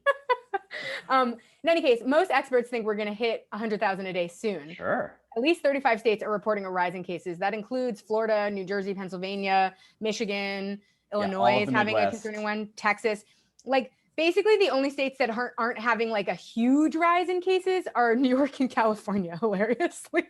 In any case, most experts think we're going to hit 100,000 a day soon. Sure. At least 35 states are reporting a rise in cases. That includes Florida, New Jersey, Pennsylvania, Michigan, Illinois is having a concerning one, Texas. Like basically the only states that aren't having like a huge rise in cases are New York and California, hilariously.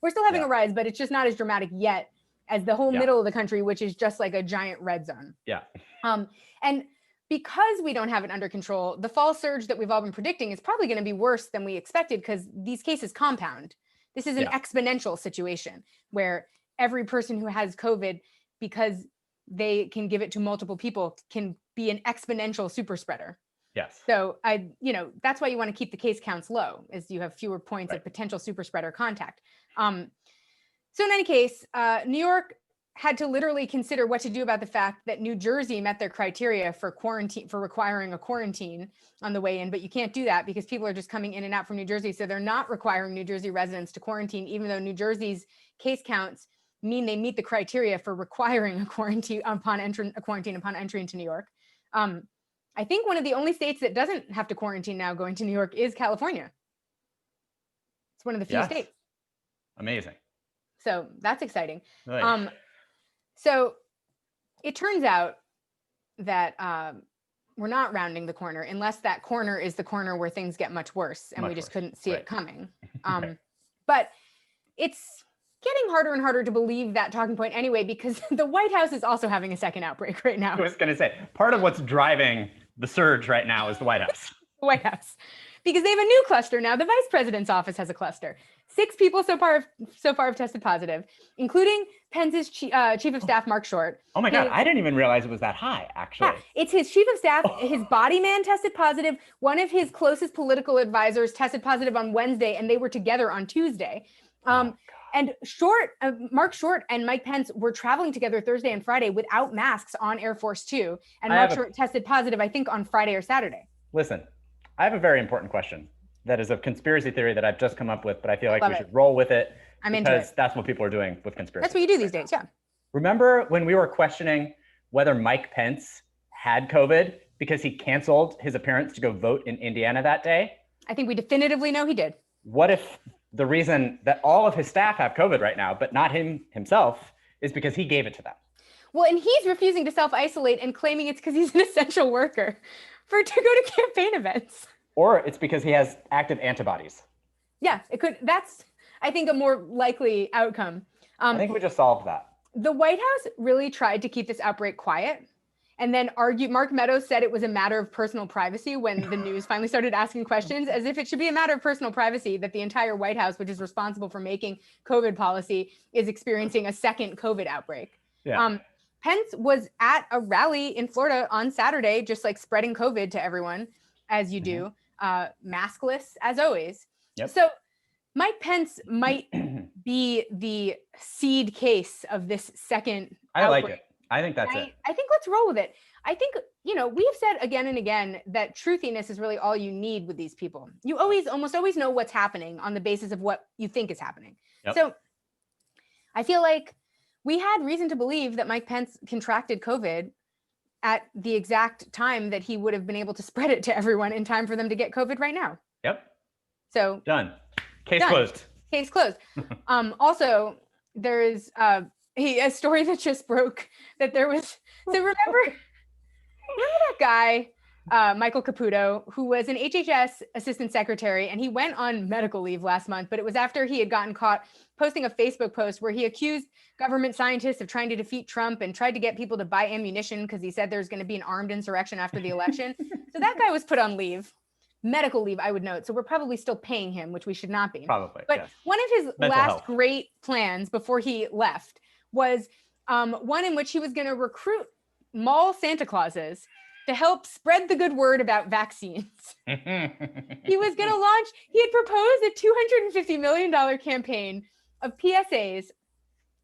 We're still having a rise, but it's just not as dramatic yet as the whole middle of the country, which is just like a giant red zone. Yeah. And because we don't have it under control, the fall surge that we've all been predicting is probably going to be worse than we expected because these cases compound. This is an exponential situation where every person who has COVID, because they can give it to multiple people, can be an exponential super spreader. Yes. So that's why you want to keep the case counts low, is you have fewer points of potential super spreader contact. So in any case, New York had to literally consider what to do about the fact that New Jersey met their criteria for requiring a quarantine on the way in, but you can't do that because people are just coming in and out from New Jersey. So they're not requiring New Jersey residents to quarantine, even though New Jersey's case counts mean they meet the criteria for requiring a quarantine upon entry into New York. I think one of the only states that doesn't have to quarantine now going to New York is California. It's one of the few states. Amazing. So that's exciting. Right. So it turns out that we're not rounding the corner, unless that corner is the corner where things get much worse and we just couldn't see it coming. But it's getting harder and harder to believe that talking point anyway, because the White House is also having a second outbreak right now. I was going to say, part of what's driving the surge right now is the White House. The White House. Because they have a new cluster now. The vice president's office has a cluster. 6 people so far have tested positive, including Pence's chief of staff, Mark Short. Oh my God, I didn't even realize it was that high, actually. Yeah, it's his chief of staff. His body man tested positive. One of his closest political advisors tested positive on Wednesday, and they were together on Tuesday. And Mark Short and Mike Pence were traveling together Thursday and Friday without masks on Air Force Two. And Mark Short tested positive, I think, on Friday or Saturday. Listen, I have a very important question that is a conspiracy theory that I've just come up with, but I feel like we should roll with it. I'm into it. Because that's what people are doing with conspiracy. That's what you do these days, yeah. Remember when we were questioning whether Mike Pence had COVID because he canceled his appearance to go vote in Indiana that day? I think we definitively know he did. What if the reason that all of his staff have COVID right now, but not himself, is because he gave it to them? Well, and he's refusing to self-isolate and claiming it's because he's an essential worker to go to campaign events. Or it's because he has active antibodies. Yeah, it could. That's, I think, a more likely outcome. I think we just solved that. The White House really tried to keep this outbreak quiet, and then Mark Meadows said it was a matter of personal privacy when the news finally started asking questions, as if it should be a matter of personal privacy that the entire White House, which is responsible for making COVID policy, is experiencing a second COVID outbreak. Yeah. Pence was at a rally in Florida on Saturday, just like spreading COVID to everyone, as you do, maskless as always. Yep. So Mike Pence might be the seed case of this second outbreak. Like it. I think that's it. I think let's roll with it. I think, we've said again and again that truthiness is really all you need with these people. You almost always know what's happening on the basis of what you think is happening. Yep. So I feel like we had reason to believe that Mike Pence contracted COVID at the exact time that he would have been able to spread it to everyone in time for them to get COVID right now. Yep. So done. Case closed. Case closed. Also, there is a story that just broke that there was. So remember that guy, Michael Caputo, who was an HHS assistant secretary, and he went on medical leave last month, but it was after he had gotten caught posting a Facebook post where he accused government scientists of trying to defeat Trump and tried to get people to buy ammunition because he said there's going to be an armed insurrection after the election. So that guy was put on leave. Medical leave, I would note. So we're probably still paying him, which we should not be. Probably. But yes. One of his last great plans before he left was one in which he was going to recruit mall Santa Clauses to help spread the good word about vaccines. He was going to launch, he had proposed a $250 million campaign of PSAs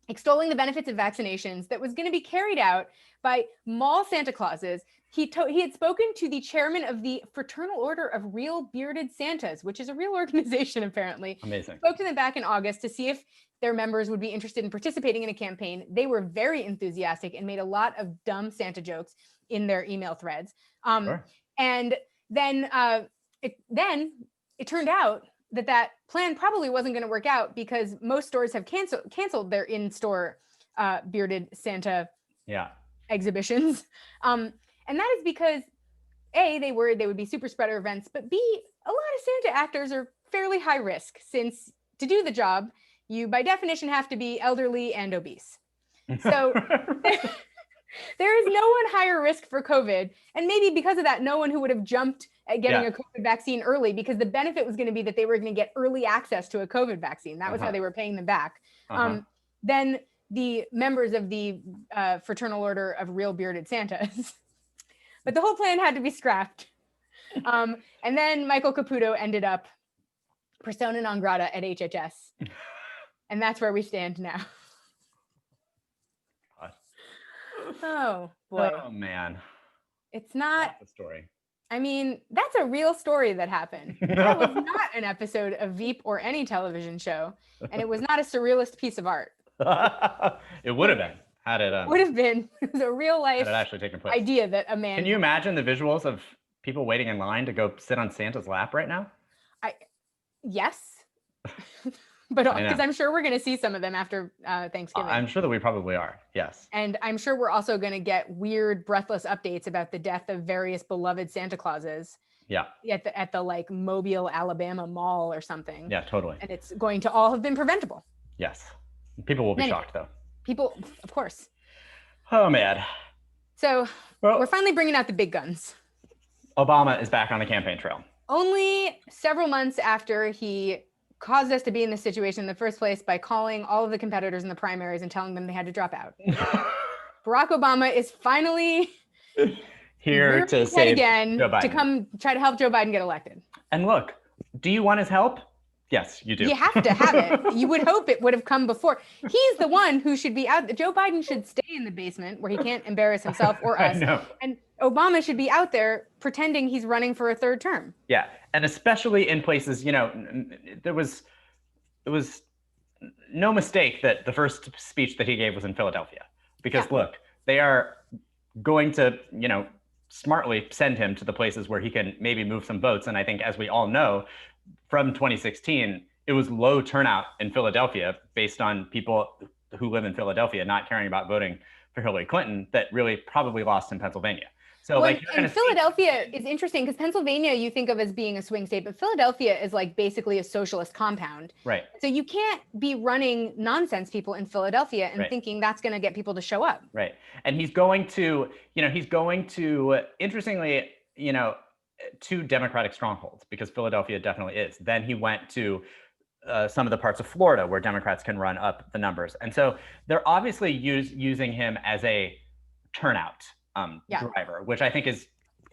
extolling the benefits of vaccinations that was going to be carried out by mall Santa Clauses. He had spoken to the chairman of the Fraternal Order of Real Bearded Santas, which is a real organization, apparently. Amazing. Spoke to them back in August to see if their members would be interested in participating in a campaign. They were very enthusiastic and made a lot of dumb Santa jokes in their email threads. Sure. And then it turned out that plan probably wasn't going to work out because most stores have canceled their in-store bearded Santa exhibitions. And that is because A, they worried they would be super spreader events, but B, a lot of Santa actors are fairly high risk since to do the job, you by definition have to be elderly and obese. So there is no one higher risk for COVID. And maybe because of that, no one who would have jumped at getting a COVID vaccine early, because the benefit was going to be that they were going to get early access to a COVID vaccine. That was how they were paying them back. Then the members of the Fraternal Order of Real Bearded Santas. But the whole plan had to be scrapped And then Michael Caputo ended up persona non grata at HHS. And that's where we stand now. Oh, boy. Oh, man. It's not That's a story. I mean, that's a real story that happened. That was not an episode of Veep or any television show. And it was not a surrealist piece of art. It would have been. Had it would have been. It was a real life actually taken place. idea that a man. Can you imagine the visuals of people waiting in line to go sit on Santa's lap right now? Yes. But because I'm sure we're going to see some of them after Thanksgiving. I'm sure that we probably are. Yes. And I'm sure we're also going to get weird, breathless updates about the death of various beloved Santa Clauses. Yeah. At the like Mobile, Alabama mall or something. Yeah, totally. And it's going to all have been preventable. Yes. People will be shocked though. People, of course. Oh, man. So we're finally bringing out the big guns. Obama is back on the campaign trail. Only several months after he caused us to be in this situation in the first place by calling all of the competitors in the primaries and telling them they had to drop out. Barack Obama is finally here to save again Joe Biden. To come try to help Joe Biden get elected. And look, do you want his help? Yes, you do. You have to have it. You would hope it would have come before. He's the one who should be out. Joe Biden should stay in the basement where he can't embarrass himself or us. I know. And Obama should be out there pretending he's running for a third term. Yeah. And especially in places, it was no mistake that the first speech that he gave was in Philadelphia. Because look, they are going to, smartly send him to the places where he can maybe move some votes. And I think, as we all know, from 2016, it was low turnout in Philadelphia based on people who live in Philadelphia not caring about voting for Hillary Clinton that really probably lost in Pennsylvania. So and Philadelphia is interesting because Pennsylvania you think of as being a swing state, but Philadelphia is like basically a socialist compound. Right. So you can't be running nonsense people in Philadelphia and thinking that's going to get people to show up. Right. And he's going to, interestingly, to Democratic strongholds, because Philadelphia definitely is. Then he went to some of the parts of Florida where Democrats can run up the numbers. And so they're obviously using him as a turnout driver, which I think is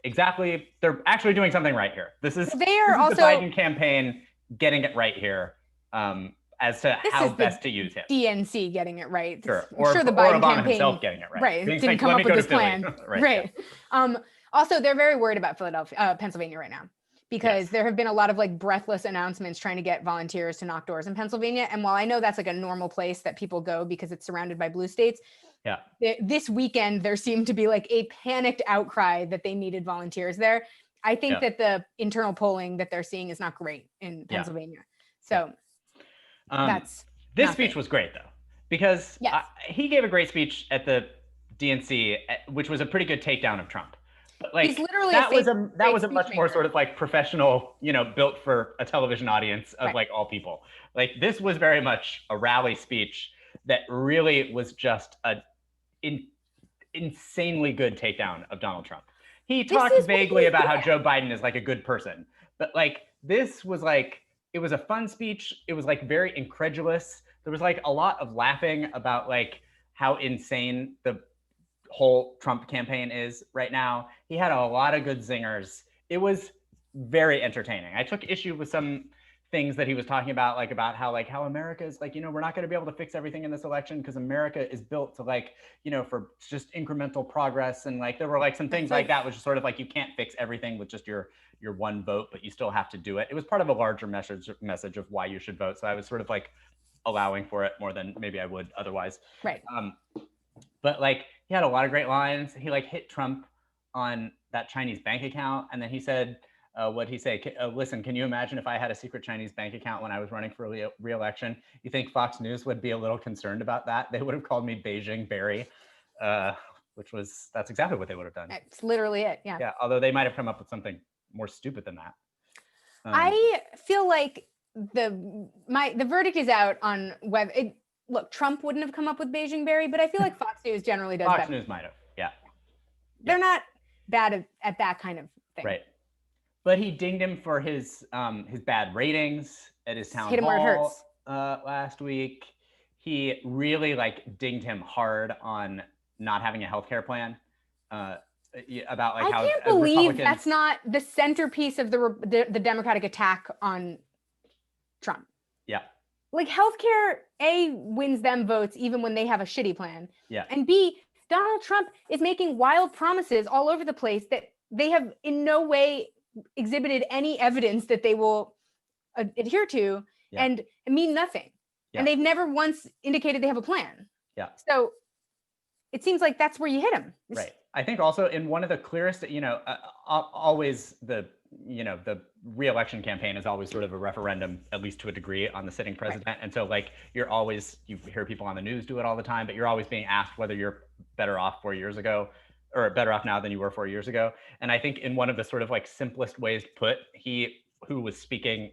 they're actually doing something right here. This is the Biden campaign getting it right here as to how best to use him. DNC getting it right. Sure. I'm sure the Biden Obama campaign himself getting it right. Right. Didn't come up with this plan. Right. Also, they're very worried about Pennsylvania right now, because there have been a lot of like breathless announcements trying to get volunteers to knock doors in Pennsylvania. And while I know that's like a normal place that people go because it's surrounded by blue states, this weekend there seemed to be like a panicked outcry that they needed volunteers there. I think that the internal polling that they're seeing is not great in Pennsylvania. So this speech was great though, because he gave a great speech at the DNC, which was a pretty good takedown of Trump. Like, he's literally that was a much more sort of like professional, built for a television audience of like all people. Like, this was very much a rally speech that really was just insanely good takedown of Donald Trump. He talked vaguely about how Joe Biden is like a good person, but like this was like, it was a fun speech. It was like very incredulous. There was like a lot of laughing about like how insane the whole Trump campaign is right now. He had a lot of good zingers. It was very entertaining. I took issue with some things that he was talking about, like about how America is like, we're not going to be able to fix everything in this election because America is built to like, for just incremental progress. And like, there were like some things like that, which is sort of like, you can't fix everything with just your one vote, but you still have to do it. It was part of a larger message of why you should vote. So I was sort of like allowing for it more than maybe I would otherwise. Right. But like, he had a lot of great lines. He like hit Trump on that Chinese bank account. And then he said, what'd he say? Listen, can you imagine if I had a secret Chinese bank account when I was running for re-election? You think Fox News would be a little concerned about that? They would have called me Beijing Barry, that's exactly what they would have done. That's literally it. Yeah. Yeah. Although they might have come up with something more stupid than that. I feel like the verdict is out on whether look, Trump wouldn't have come up with Beijing Barry, but I feel like Fox News generally does Fox better. News might have. Yeah. They're not bad at that kind of thing. Right. But he dinged him for his bad ratings at his town hit him where it hall hurts. Last week. He really like dinged him hard on not having a healthcare plan. about like I how can't believe Republicans... that's not the centerpiece of the Democratic attack on Trump. Yeah. Like healthcare, A, wins them votes even when they have a shitty plan. Yeah. And B, Donald Trump is making wild promises all over the place that they have in no way exhibited any evidence that they will adhere to, and mean nothing. And they've never once indicated they have a plan. Yeah. So it seems like that's where you hit him. Right. I think also in one of the clearest, always the re-election campaign is always sort of a referendum, at least to a degree, on the sitting president. Right. And so like you hear people on the news do it all the time, but you're always being asked whether you're better off 4 years ago or better off now than you were 4 years ago. And I think in one of the sort of like simplest ways to put, who was speaking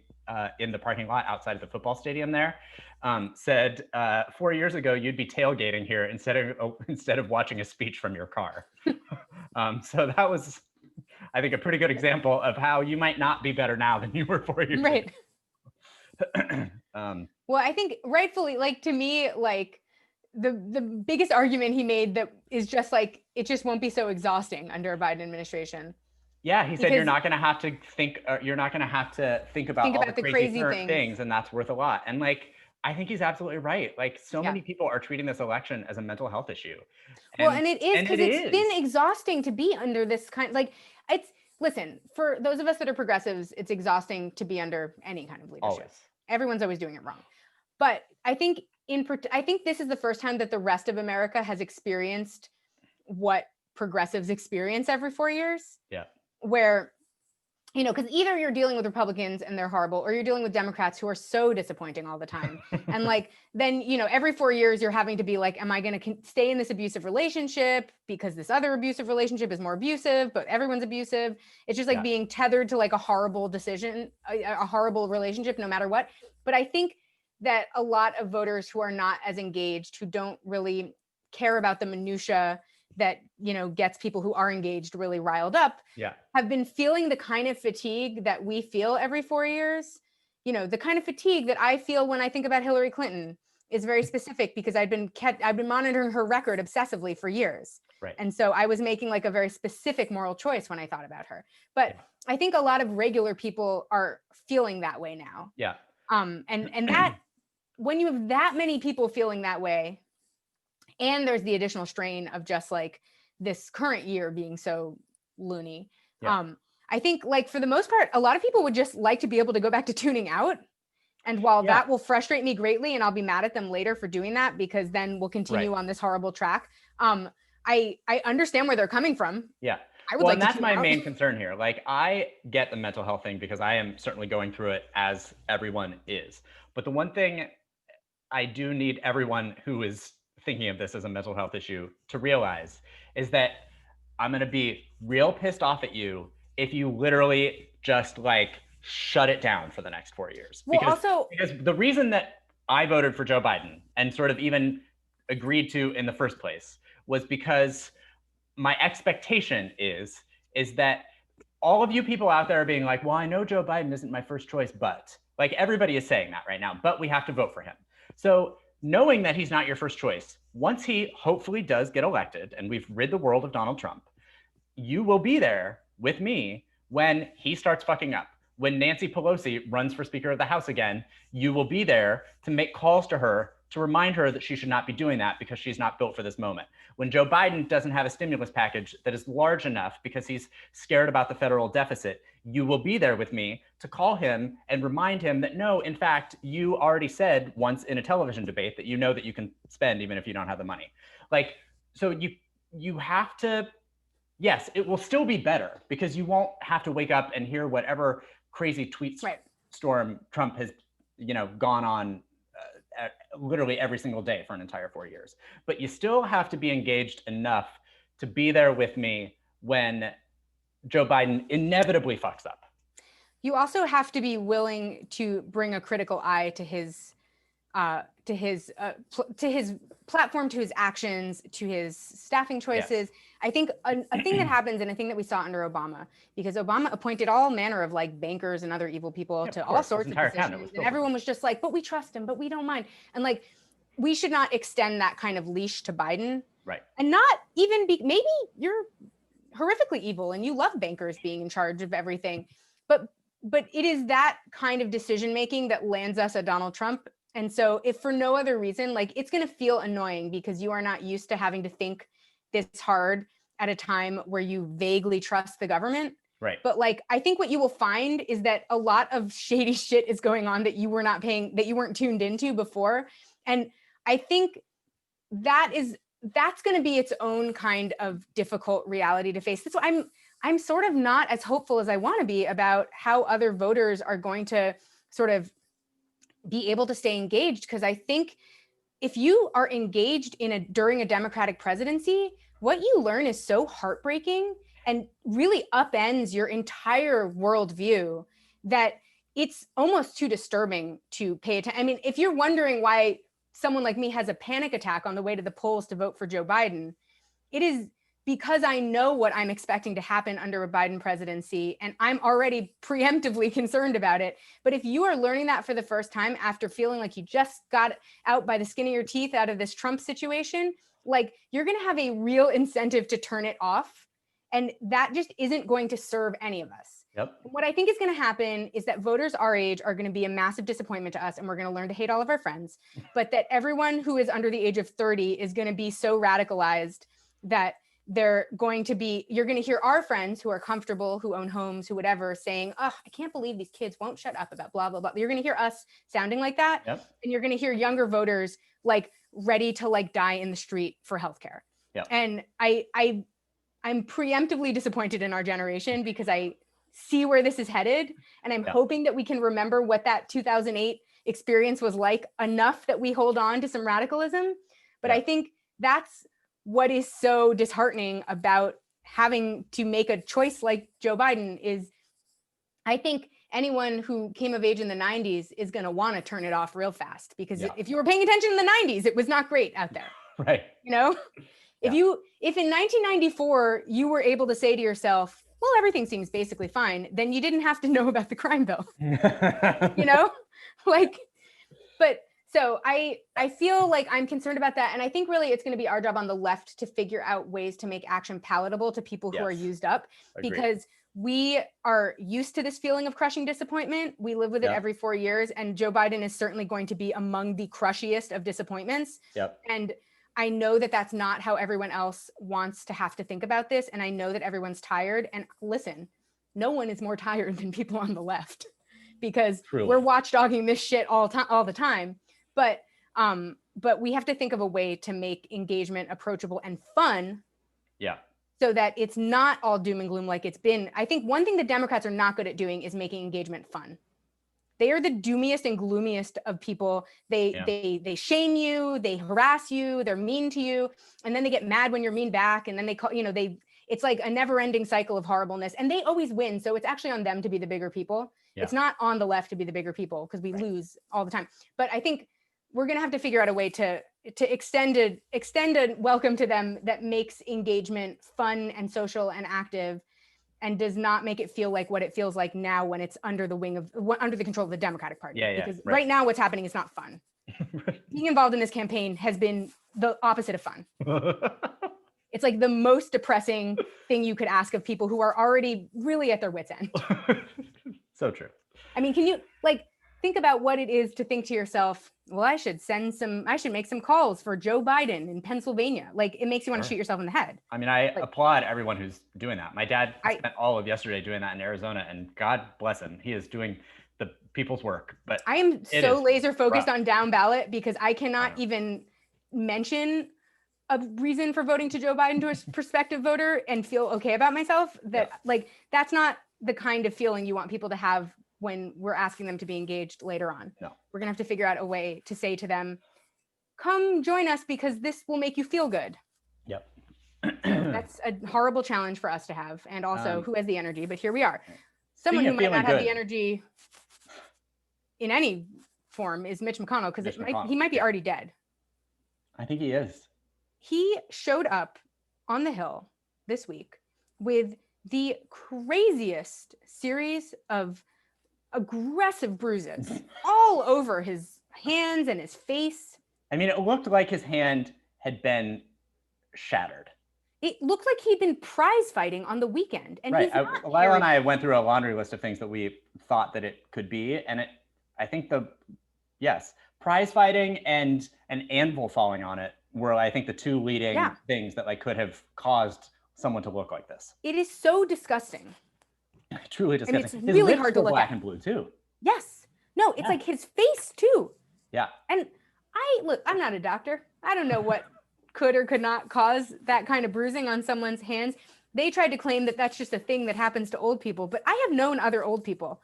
in the parking lot outside of the football stadium there, said 4 years ago you'd be tailgating here instead of watching a speech from your car. So that was, I think, a pretty good example of how you might not be better now than you were 4 years ago. Right. Well, I think rightfully, like to me, like the biggest argument he made that is just like it just won't be so exhausting under a Biden administration. Yeah, he said you're not going to have to think. You're not going to have to think about all the crazy things, and that's worth a lot. And like, I think he's absolutely right. Like, so many people are treating this election as a mental health issue. And it is because it's been exhausting to be under this kind. Like, listen, for those of us that are progressives, it's exhausting to be under any kind of leadership. Always. Everyone's always doing it wrong. But I think this is the first time that the rest of America has experienced what progressives experience every 4 years. Yeah. Where, because either you're dealing with Republicans and they're horrible, or you're dealing with Democrats who are so disappointing all the time. And like, then, every 4 years you're having to be like, am I going to stay in this abusive relationship because this other abusive relationship is more abusive, but everyone's abusive. It's just like being tethered to like a horrible decision, a horrible relationship, no matter what. But I think that a lot of voters who are not as engaged, who don't really care about the minutia that gets people who are engaged really riled up, have been feeling the kind of fatigue that we feel every 4 years. The kind of fatigue that I feel when I think about Hillary Clinton is very specific because I've been monitoring her record obsessively for years. Right. And so I was making like a very specific moral choice when I thought about her. But I think a lot of regular people are feeling that way now. Yeah. And that when you have that many people feeling that way, and there's the additional strain of just like this current year being so loony. I think like for the most part, a lot of people would just like to be able to go back to tuning out. And while that will frustrate me greatly, and I'll be mad at them later for doing that, because then we'll continue on this horrible track. I understand where they're coming from. Yeah. And that's my main concern here. Like, I get the mental health thing because I am certainly going through it, as everyone is. But the one thing I do need everyone who is thinking of this as a mental health issue to realize is that I'm going to be real pissed off at you if you literally just like shut it down for the next 4 years. Because the reason that I voted for Joe Biden and sort of even agreed to in the first place was because my expectation is that all of you people out there are being like, well, I know Joe Biden isn't my first choice, but like everybody is saying that right now, but we have to vote for him. So knowing that he's not your first choice, once he hopefully does get elected and we've rid the world of Donald Trump, you will be there with me when he starts fucking up. When Nancy Pelosi runs for Speaker of the House again, you will be there to make calls to her to remind her that she should not be doing that because she's not built for this moment. When Joe Biden doesn't have a stimulus package that is large enough because he's scared about the federal deficit, you will be there with me to call him and remind him that, no, in fact, you already said once in a television debate that you know that you can spend even if you don't have the money. Like, so you have to, yes, it will still be better because you won't have to wake up and hear whatever crazy tweet storm Trump has, gone on literally every single day for an entire 4 years. But you still have to be engaged enough to be there with me when Joe Biden inevitably fucks up. You also have to be willing to bring a critical eye to his platform, to his actions, to his staffing choices. Yes. I think a thing that happens, and a thing that we saw under Obama, because Obama appointed all manner of like bankers and other evil people to all sorts of positions, and everyone was just like, but we trust him, but we don't mind. And like, we should not extend that kind of leash to Biden. Right. And not even maybe you're horrifically evil and you love bankers being in charge of everything. But it is that kind of decision making that lands us a Donald Trump. And so if for no other reason, like it's going to feel annoying because you are not used to having to think this hard at a time where you vaguely trust the government. Right. But like, I think what you will find is that a lot of shady shit is going on that you weren't tuned into before. And I think that's going to be its own kind of difficult reality to face. That's why I'm sort of not as hopeful as I want to be about how other voters are going to sort of be able to stay engaged. Because I think if you are engaged during a Democratic presidency, what you learn is so heartbreaking and really upends your entire worldview that it's almost too disturbing to pay attention. I mean, if you're wondering why someone like me has a panic attack on the way to the polls to vote for Joe Biden, it is because I know what I'm expecting to happen under a Biden presidency, and I'm already preemptively concerned about it. But if you are learning that for the first time after feeling like you just got out by the skin of your teeth out of this Trump situation, like you're going to have a real incentive to turn it off. And that just isn't going to serve any of us. Yep. What I think is going to happen is that voters our age are going to be a massive disappointment to us, and we're going to learn to hate all of our friends. But that everyone who is under the age of 30 is going to be so radicalized that you're going to hear our friends who are comfortable, who own homes, who whatever, saying, oh, I can't believe these kids won't shut up about blah, blah, blah. You're going to hear us sounding like that. Yep. And you're going to hear younger voters like ready to like die in the street for healthcare. Yep. And I'm preemptively disappointed in our generation because I see where this is headed. And I'm hoping that we can remember what that 2008 experience was like enough that we hold on to some radicalism. But I think that's what is so disheartening about having to make a choice like Joe Biden is I think anyone who came of age in the 90s is going to want to turn it off real fast because if you were paying attention in the 90s, it was not great out there. Right. You know, if in 1994 you were able to say to yourself, well, everything seems basically fine, then you didn't have to know about the crime bill. You know, like, but so I feel like I'm concerned about that. And I think really it's going to be our job on the left to figure out ways to make action palatable to people who are used up. Agreed. Because we are used to this feeling of crushing disappointment. We live with it every 4 years. And Joe Biden is certainly going to be among the crushiest of disappointments. Yep. And I know that that's not how everyone else wants to have to think about this. And I know that everyone's tired. And listen, no one is more tired than people on the left because we're watchdogging this shit all the time. But we have to think of a way to make engagement approachable and fun. Yeah. So that it's not all doom and gloom like it's been. I think one thing the Democrats are not good at doing is making engagement fun. They are the doomiest and gloomiest of people. They shame you, they harass you, they're mean to you, and then they get mad when you're mean back, and then they call, it's like a never-ending cycle of horribleness, and they always win. So it's actually on them to be the bigger people. Yeah. It's not on the left to be the bigger people because we lose all the time. But I think we're going to have to figure out a way to extend a welcome to them that makes engagement fun and social and active, and does not make it feel like what it feels like now when it's under the control of the Democratic Party. Because right now what's happening is not fun. Being involved in this campaign has been the opposite of fun. It's like the most depressing thing you could ask of people who are already really at their wits' end. So true. I mean, can you think about what it is to think to yourself, well, I should make some calls for Joe Biden in Pennsylvania. Like, it makes you want to shoot yourself in the head. I mean, I applaud everyone who's doing that. My dad spent all of yesterday doing that in Arizona, and God bless him. He is doing the people's work. But I am so laser focused on down ballot because I cannot even mention a reason for voting to Joe Biden to a prospective voter and feel okay about myself. That's not the kind of feeling you want people to have when we're asking them to be engaged later on. No. We're gonna have to figure out a way to say to them, come join us because this will make you feel good. Yep. That's a horrible challenge for us to have. And also who has the energy, but here we are. Someone who might not have the energy in any form is Mitch McConnell, because he might be already dead. I think he is. He showed up on the Hill this week with the craziest series of aggressive bruises all over his hands and his face. I mean, it looked like his hand had been shattered. It looked like he'd been prize fighting on the weekend, and right. he's not. Lila and I went through a laundry list of things that we thought that it could be, and I think prize fighting and an anvil falling on it were, I think, the two leading things that like could have caused someone to look like this. It is so disgusting. Truly disgusting. And it's really hard to look black at. And blue too. Yes. No, it's like his face too. Yeah. And I'm not a doctor. I don't know what could or could not cause that kind of bruising on someone's hands. They tried to claim that that's just a thing that happens to old people, but I have known other old people.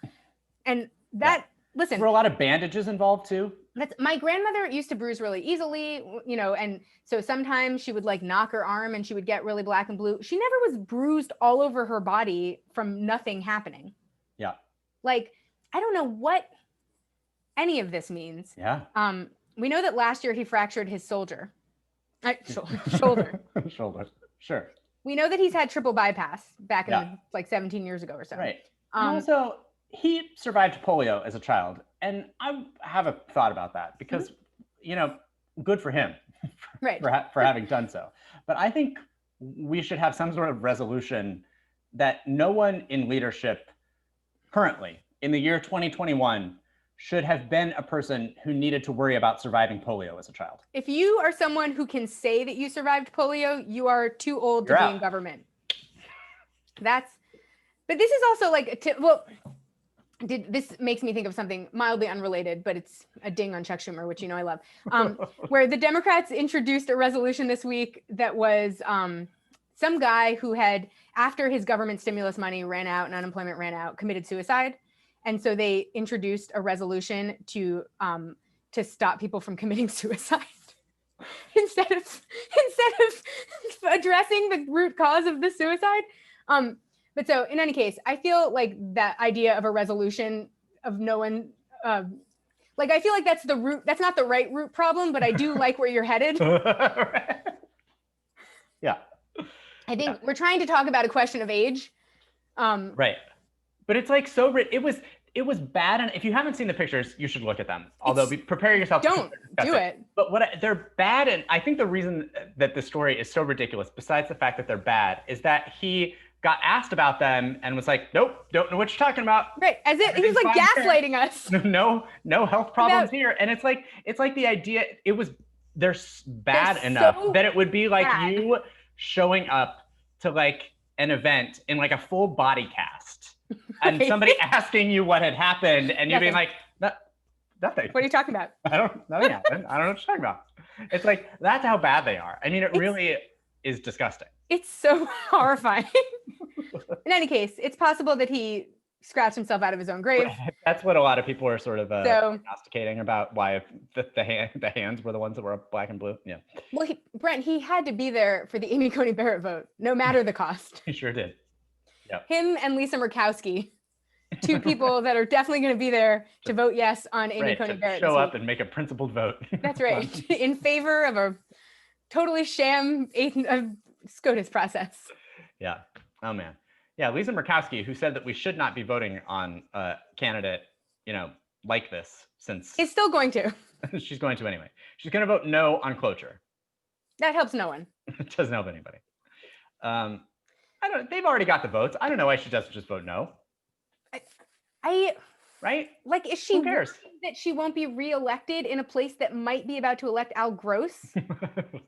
And listen. There were a lot of bandages involved too. My grandmother used to bruise really easily, and so sometimes she would like knock her arm and she would get really black and blue. She never was bruised all over her body from nothing happening. Yeah. Like, I don't know what any of this means. Yeah. We know that last year he fractured his shoulder. Shoulder. Sure. We know that he's had triple bypass back in like 17 years ago or so. Right. Also, he survived polio as a child. And I have a thought about that because, good for him for having done so. But I think we should have some sort of resolution that no one in leadership currently in the year 2021 should have been a person who needed to worry about surviving polio as a child. If you are someone who can say that you survived polio, you are too old to be in government. But this is also like, this makes me think of something mildly unrelated, but it's a ding on Chuck Schumer, which I love, where the Democrats introduced a resolution this week that was some guy who had, after his government stimulus money ran out and unemployment ran out, committed suicide. And so they introduced a resolution to stop people from committing suicide instead of addressing the root cause of the suicide. But so in any case, I feel like that idea of a resolution of no one, I feel like that's the root, that's not the right root problem, but I do like where you're headed. Yeah. I think we're trying to talk about a question of age. Right. But it's like it was bad. And if you haven't seen the pictures, you should look at them. Although prepare yourself. Don't do it. But they're bad. And I think the reason that the story is so ridiculous, besides the fact that they're bad, is that he got asked about them and was like, nope, don't know what you're talking about. Right. As if he was like gaslighting us. No health problems here. And it's like the idea, they're bad enough that it would be like you showing up to like an event in like a full body cast and somebody asking you what had happened and you being like, nothing. What are you talking about? Nothing happened. I don't know what you're talking about. It's like, that's how bad they are. I mean, it really is disgusting. It's so horrifying. In any case, it's possible that he scratched himself out of his own grave. That's what a lot of people are sort of prognosticating about why the hands were the ones that were black and blue. Yeah. Well, Brent, he had to be there for the Amy Coney Barrett vote, no matter the cost. He sure did. Yeah. Him and Lisa Murkowski, two people that are definitely going to be there to vote yes on Amy Coney Barrett. Show up and make a principled vote. That's right. In favor of a totally sham SCOTUS process. Yeah. Oh, man. Yeah, Lisa Murkowski, who said that we should not be voting on a candidate, like this, since... Is still going to. She's going to anyway. She's going to vote no on cloture. That helps no one. It doesn't help anybody. They've already got the votes. I don't know why she doesn't just vote no. Right? Like, is she Who cares? That she won't be reelected in a place that might be about to elect Al Gross?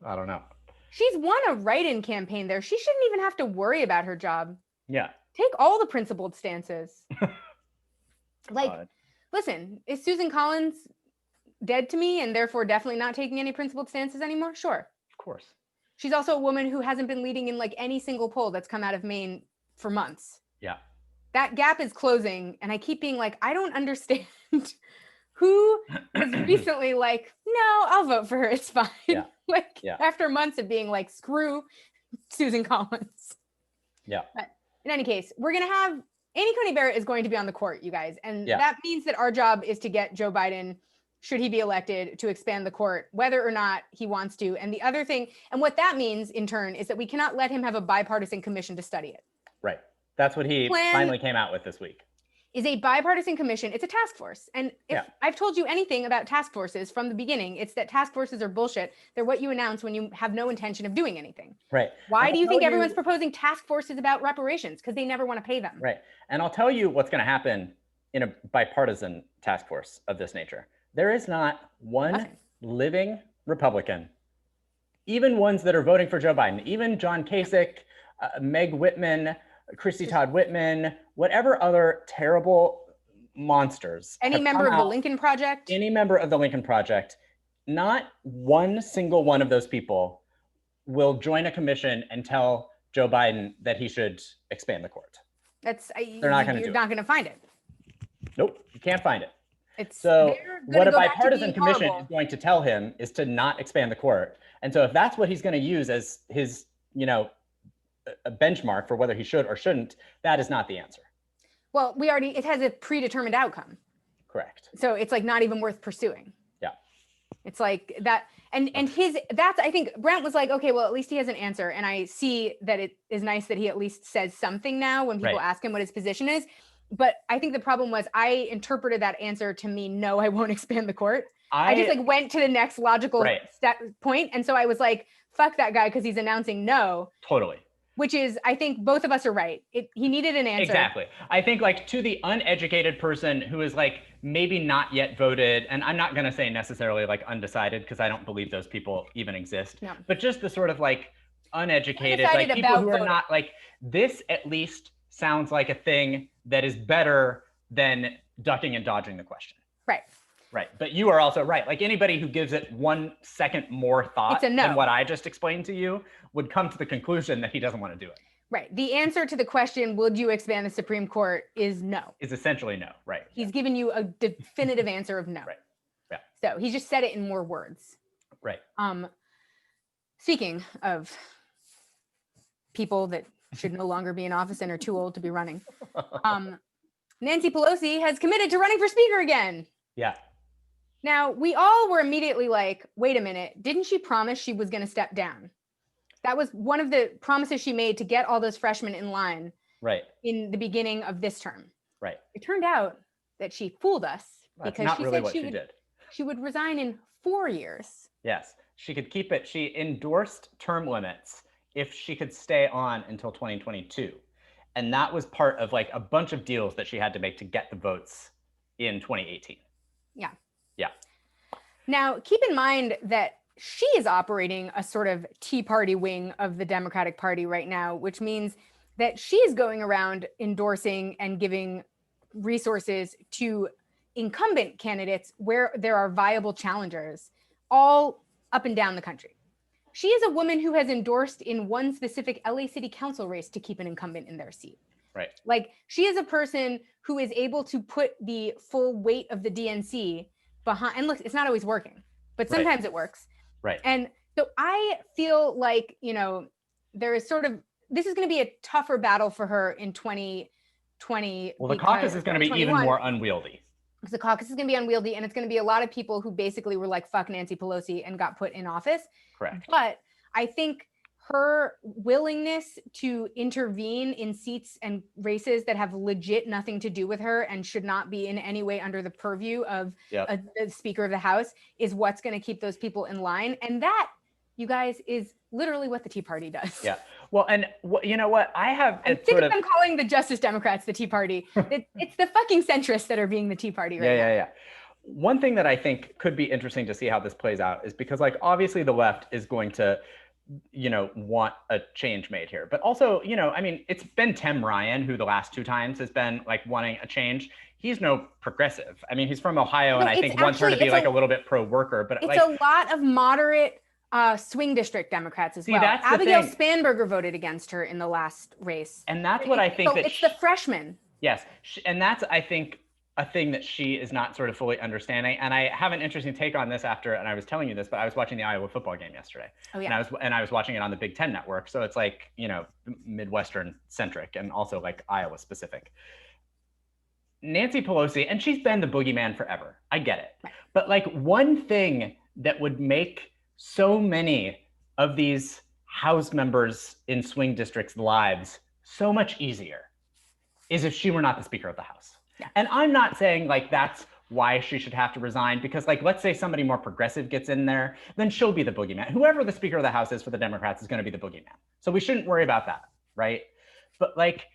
I don't know. She's won a write-in campaign there. She shouldn't even have to worry about her job. Yeah. Take all the principled stances. Listen, is Susan Collins dead to me and therefore definitely not taking any principled stances anymore? Sure. Of course. She's also a woman who hasn't been leading in like any single poll that's come out of Maine for months. Yeah. That gap is closing. And I keep being like, I don't understand who was recently like, no, I'll vote for her. It's fine. Yeah. After months of being like, screw Susan Collins. Yeah. But in any case, we're going to have Amy Coney Barrett is going to be on the court, you guys. And that means that our job is to get Joe Biden, should he be elected, to expand the court, whether or not he wants to. And the other thing, and what that means in turn, is that we cannot let him have a bipartisan commission to study it. Right. That's what he finally came out with this week. is a bipartisan commission. It's a task force. And if I've told you anything about task forces from the beginning, it's that task forces are bullshit. They're what you announce when you have no intention of doing anything. Right. Why do you think everyone's proposing task forces about reparations? Because they never want to pay them. Right. And I'll tell you what's going to happen in a bipartisan task force of this nature. There is not one living Republican, even ones that are voting for Joe Biden, even John Kasich, Meg Whitman, Christy Todd Whitman, whatever other terrible monsters. Any member of the Lincoln Project? Any member of the Lincoln Project, not one single one of those people will join a commission and tell Joe Biden that he should expand the court. They're not going to do it. You're not going to find it. Nope, you can't find it. So what a bipartisan commission is going to tell him is to not expand the court. And so if that's what he's going to use as his, a benchmark for whether he should or shouldn't, that is not the answer. Well, it has a predetermined outcome. Correct. So it's like not even worth pursuing. Yeah. It's like that. And I think Brent was like, okay, well, at least he has an answer. And I see that it is nice that he at least says something now when people ask him what his position is. But I think the problem was I interpreted that answer to mean, no, I won't expand the court. I just went to the next logical point. And so I was like, fuck that guy because he's announcing no. Totally. Which is, I think both of us are right. He needed an answer. Exactly. I think to the uneducated person who is maybe not yet voted, and I'm not going to say necessarily undecided because I don't believe those people even exist, but just the sort of uneducated, people who are not this at least sounds like a thing that is better than ducking and dodging the question. Right. Right. But you are also right. Anybody who gives it 1 second more thought than what I just explained to you would come to the conclusion that he doesn't want to do it. Right. The answer to the question, would you expand the Supreme Court, is no. Is essentially no. Right. He's given you a definitive answer of no. Right. Yeah. So he just said it in more words. Right. Speaking of people that should no longer be in office and are too old to be running, Nancy Pelosi has committed to running for speaker again. Yeah. Now, we all were immediately like, wait a minute, didn't she promise she was going to step down? That was one of the promises she made to get all those freshmen in line in the beginning of this term. Right. It turned out that she fooled us because she said she would resign in 4 years. Yes, she could keep it. She endorsed term limits if she could stay on until 2022. And that was part of a bunch of deals that she had to make to get the votes in 2018. Yeah. Yeah. Now, keep in mind that she is operating a sort of Tea Party wing of the Democratic Party right now, which means that she is going around endorsing and giving resources to incumbent candidates where there are viable challengers all up and down the country. She is a woman who has endorsed in one specific LA City Council race to keep an incumbent in their seat. Right. She is a person who is able to put the full weight of the DNC behind, and look, it's not always working, but sometimes it works. Right. And so I feel like, there is this is going to be a tougher battle for her in 2020. Well, the caucus is going to be even more unwieldy. Because the caucus is going to be unwieldy, and it's going to be a lot of people who basically were like, fuck Nancy Pelosi, and got put in office. Correct. But I think her willingness to intervene in seats and races that have legit nothing to do with her and should not be in any way under the purview of the Speaker of the House is what's going to keep those people in line. And that, you guys, is literally what the Tea Party does. Yeah. Well, and you know what? I'm sick of them calling the Justice Democrats the Tea Party. It's the fucking centrists that are being the Tea Party right now. Yeah. One thing that I think could be interesting to see how this plays out is because obviously the left is going to want a change made here. But also, it's been Tim Ryan who the last 2 times has been wanting a change. He's no progressive. I mean, he's from Ohio, and I think wants her to be a little bit pro-worker. But it's a lot of moderate swing district Democrats as well. Abigail Spanberger voted against her in the last race. And that's what I think. So it's the freshmen. Yes. And that's, I think, a thing that she is not sort of fully understanding. And I have an interesting take on this after, and I was telling you this, but I was watching the Iowa football game yesterday. Oh, yeah. And I was watching it on the Big Ten network. So it's Midwestern centric and also Iowa specific. Nancy Pelosi, and she's been the boogeyman forever. I get it. Right. But one thing that would make so many of these House members in swing districts' lives so much easier is if she were not the Speaker of the House. And I'm not saying like that's why she should have to resign, because like, let's say somebody more progressive gets in there, then she'll be the boogeyman. Whoever the Speaker of the House is for the Democrats is going to be the boogeyman. So we shouldn't worry about that, right? But like,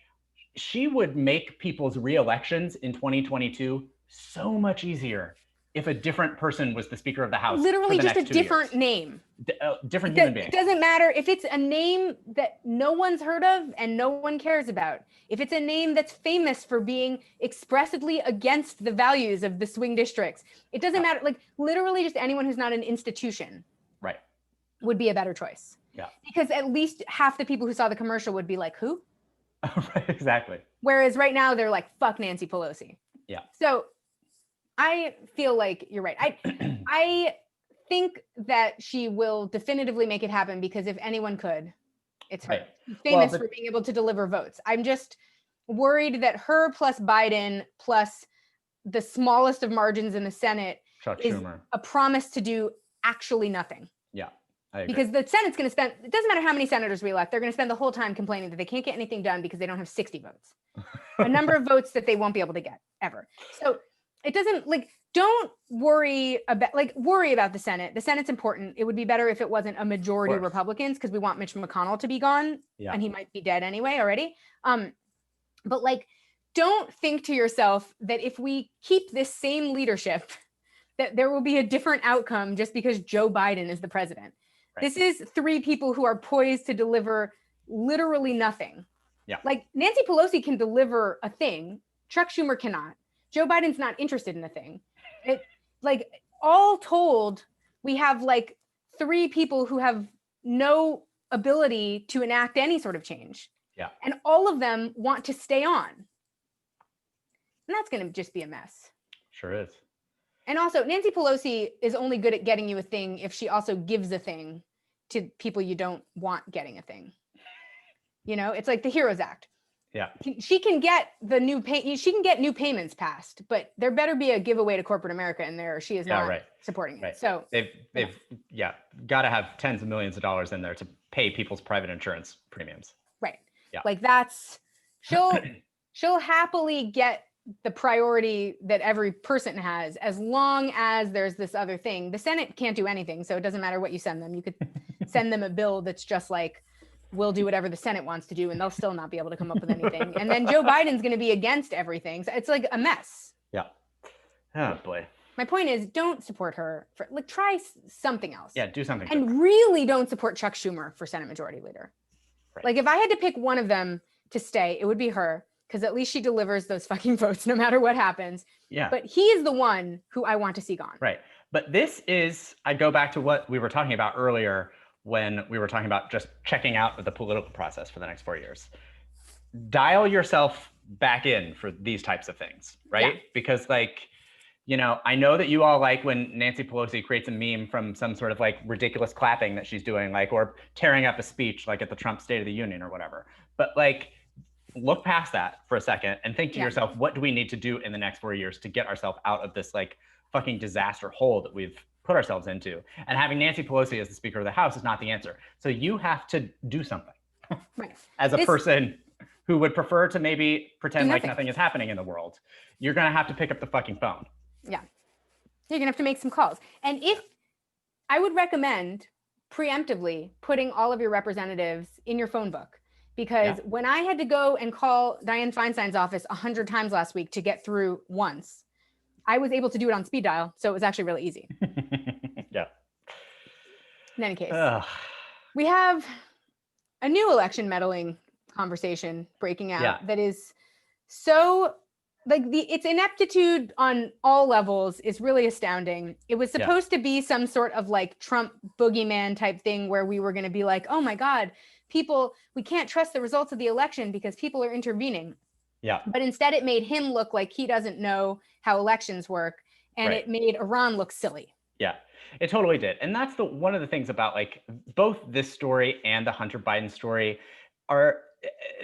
she would make people's re-elections in 2022 so much easier if a different person was the Speaker of the House. Literally for the just a next 2 different years. name. Different human being. It doesn't matter if it's a name that no one's heard of and no one cares about. If it's a name that's famous for being expressively against the values of the swing districts, it doesn't matter. Like literally just anyone who's not an institution right. would be a better choice. Yeah. Because at least half the people who saw the commercial would be like, who? Right, exactly. Whereas right now they're like, fuck Nancy Pelosi. Yeah. So I feel like you're right. I think that she will definitively make it happen, because if anyone could, it's her. Right. Famous for being able to deliver votes. I'm just worried that her plus Biden plus the smallest of margins in the Senate is Schumer. a promise to do actually nothing. Yeah. I agree. Because the Senate's going to spend, it doesn't matter how many senators we elect, they're going to spend the whole time complaining that they can't get anything done because they don't have 60 votes. A number of votes that they won't be able to get ever. So it doesn't, like, don't worry about the Senate. The Senate's important. It would be better if it wasn't a majority Republicans, because we want Mitch McConnell to be gone, and he might be dead anyway already. But like, don't think to yourself that if we keep this same leadership, that there will be a different outcome just because Joe Biden is the president. Right. This is 3 people who are poised to deliver literally nothing. Yeah. Like Nancy Pelosi can deliver a thing. Chuck Schumer cannot. Joe Biden's not interested in a thing. It, like, all told, we have like 3 people who have no ability to enact any sort of change. Yeah. And all of them want to stay on. And that's going to just be a mess. Sure is. And also, Nancy Pelosi is only good at getting you a thing if she also gives a thing to people you don't want getting a thing. You know, it's like the HEROES Act. Yeah. She can get the she can get new payments passed, but there better be a giveaway to corporate America in there, or she is not supporting it. Right. So they've got to have tens of millions of dollars in there to pay people's private insurance premiums. Right. Yeah. Like that's she'll happily get the priority that every person has, as long as there's this other thing. The Senate can't do anything, so it doesn't matter what you send them. You could send them a bill that's just like, we'll do whatever the Senate wants to do, and they'll still not be able to come up with anything. And then Joe Biden's going to be against everything. So it's like a mess. Yeah. Oh boy. My point is, don't support her for, like, try something else. Yeah, do something. And really don't support Chuck Schumer for Senate Majority Leader. Right. Like, if I had to pick one of them to stay, it would be her, because at least she delivers those fucking votes no matter what happens. Yeah. But he is the one who I want to see gone. Right. But this is, I go back to what we were talking about earlier when we were talking about just checking out of the political process for the next 4 years. Dial yourself back in for these types of things, right? Yeah. Because, like, you know, I know that you all like when Nancy Pelosi creates a meme from some sort of like ridiculous clapping that she's doing, like, or tearing up a speech like at the Trump State of the Union or whatever. But like, look past that for a second and think to yourself, what do we need to do in the next 4 years to get ourselves out of this like fucking disaster hole that we've put ourselves into? And having Nancy Pelosi as the Speaker of the House is not the answer. So you have to do something. Right. As a person who would prefer to maybe pretend like nothing is happening in the world, you're going to have to pick up the fucking phone. Yeah. You're going to have to make some calls. And if I would recommend preemptively putting all of your representatives in your phone book, because when I had to go and call Dianne Feinstein's office 100 times last week to get through once, I was able to do it on speed dial. So it was actually really easy. Yeah. In any case, we have a new election meddling conversation breaking out that is so, like, its ineptitude on all levels is really astounding. It was supposed to be some sort of like Trump boogeyman type thing where we were going to be like, oh my God, we can't trust the results of the election because people are intervening. Yeah. But instead it made him look like he doesn't know how elections work, and it made Iran look silly. Yeah, it totally did. And that's one of the things about, like, both this story and the Hunter Biden story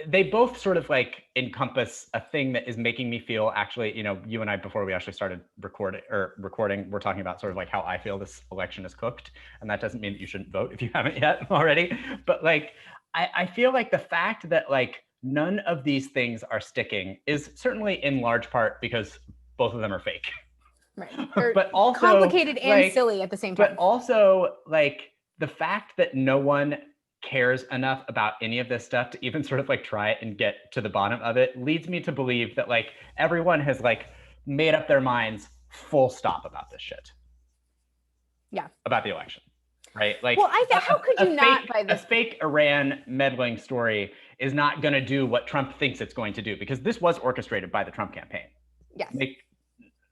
they both sort of like encompass a thing that is making me feel, actually, you know, you and I, before we actually started recording, we're talking about sort of like how I feel this election is cooked. And that doesn't mean that you shouldn't vote if you haven't yet already. But like, I feel like the fact that like none of these things are sticking is certainly in large part because both of them are fake. Right. They're but also complicated and silly at the same time. But also, like, the fact that no one cares enough about any of this stuff to even sort of like try and get to the bottom of it leads me to believe that like everyone has like made up their minds full stop about this shit. Yeah. About the election. Right? Like, well, how could you not by this? A fake Iran meddling story is not going to do what Trump thinks it's going to do, because this was orchestrated by the Trump campaign. Yes. Make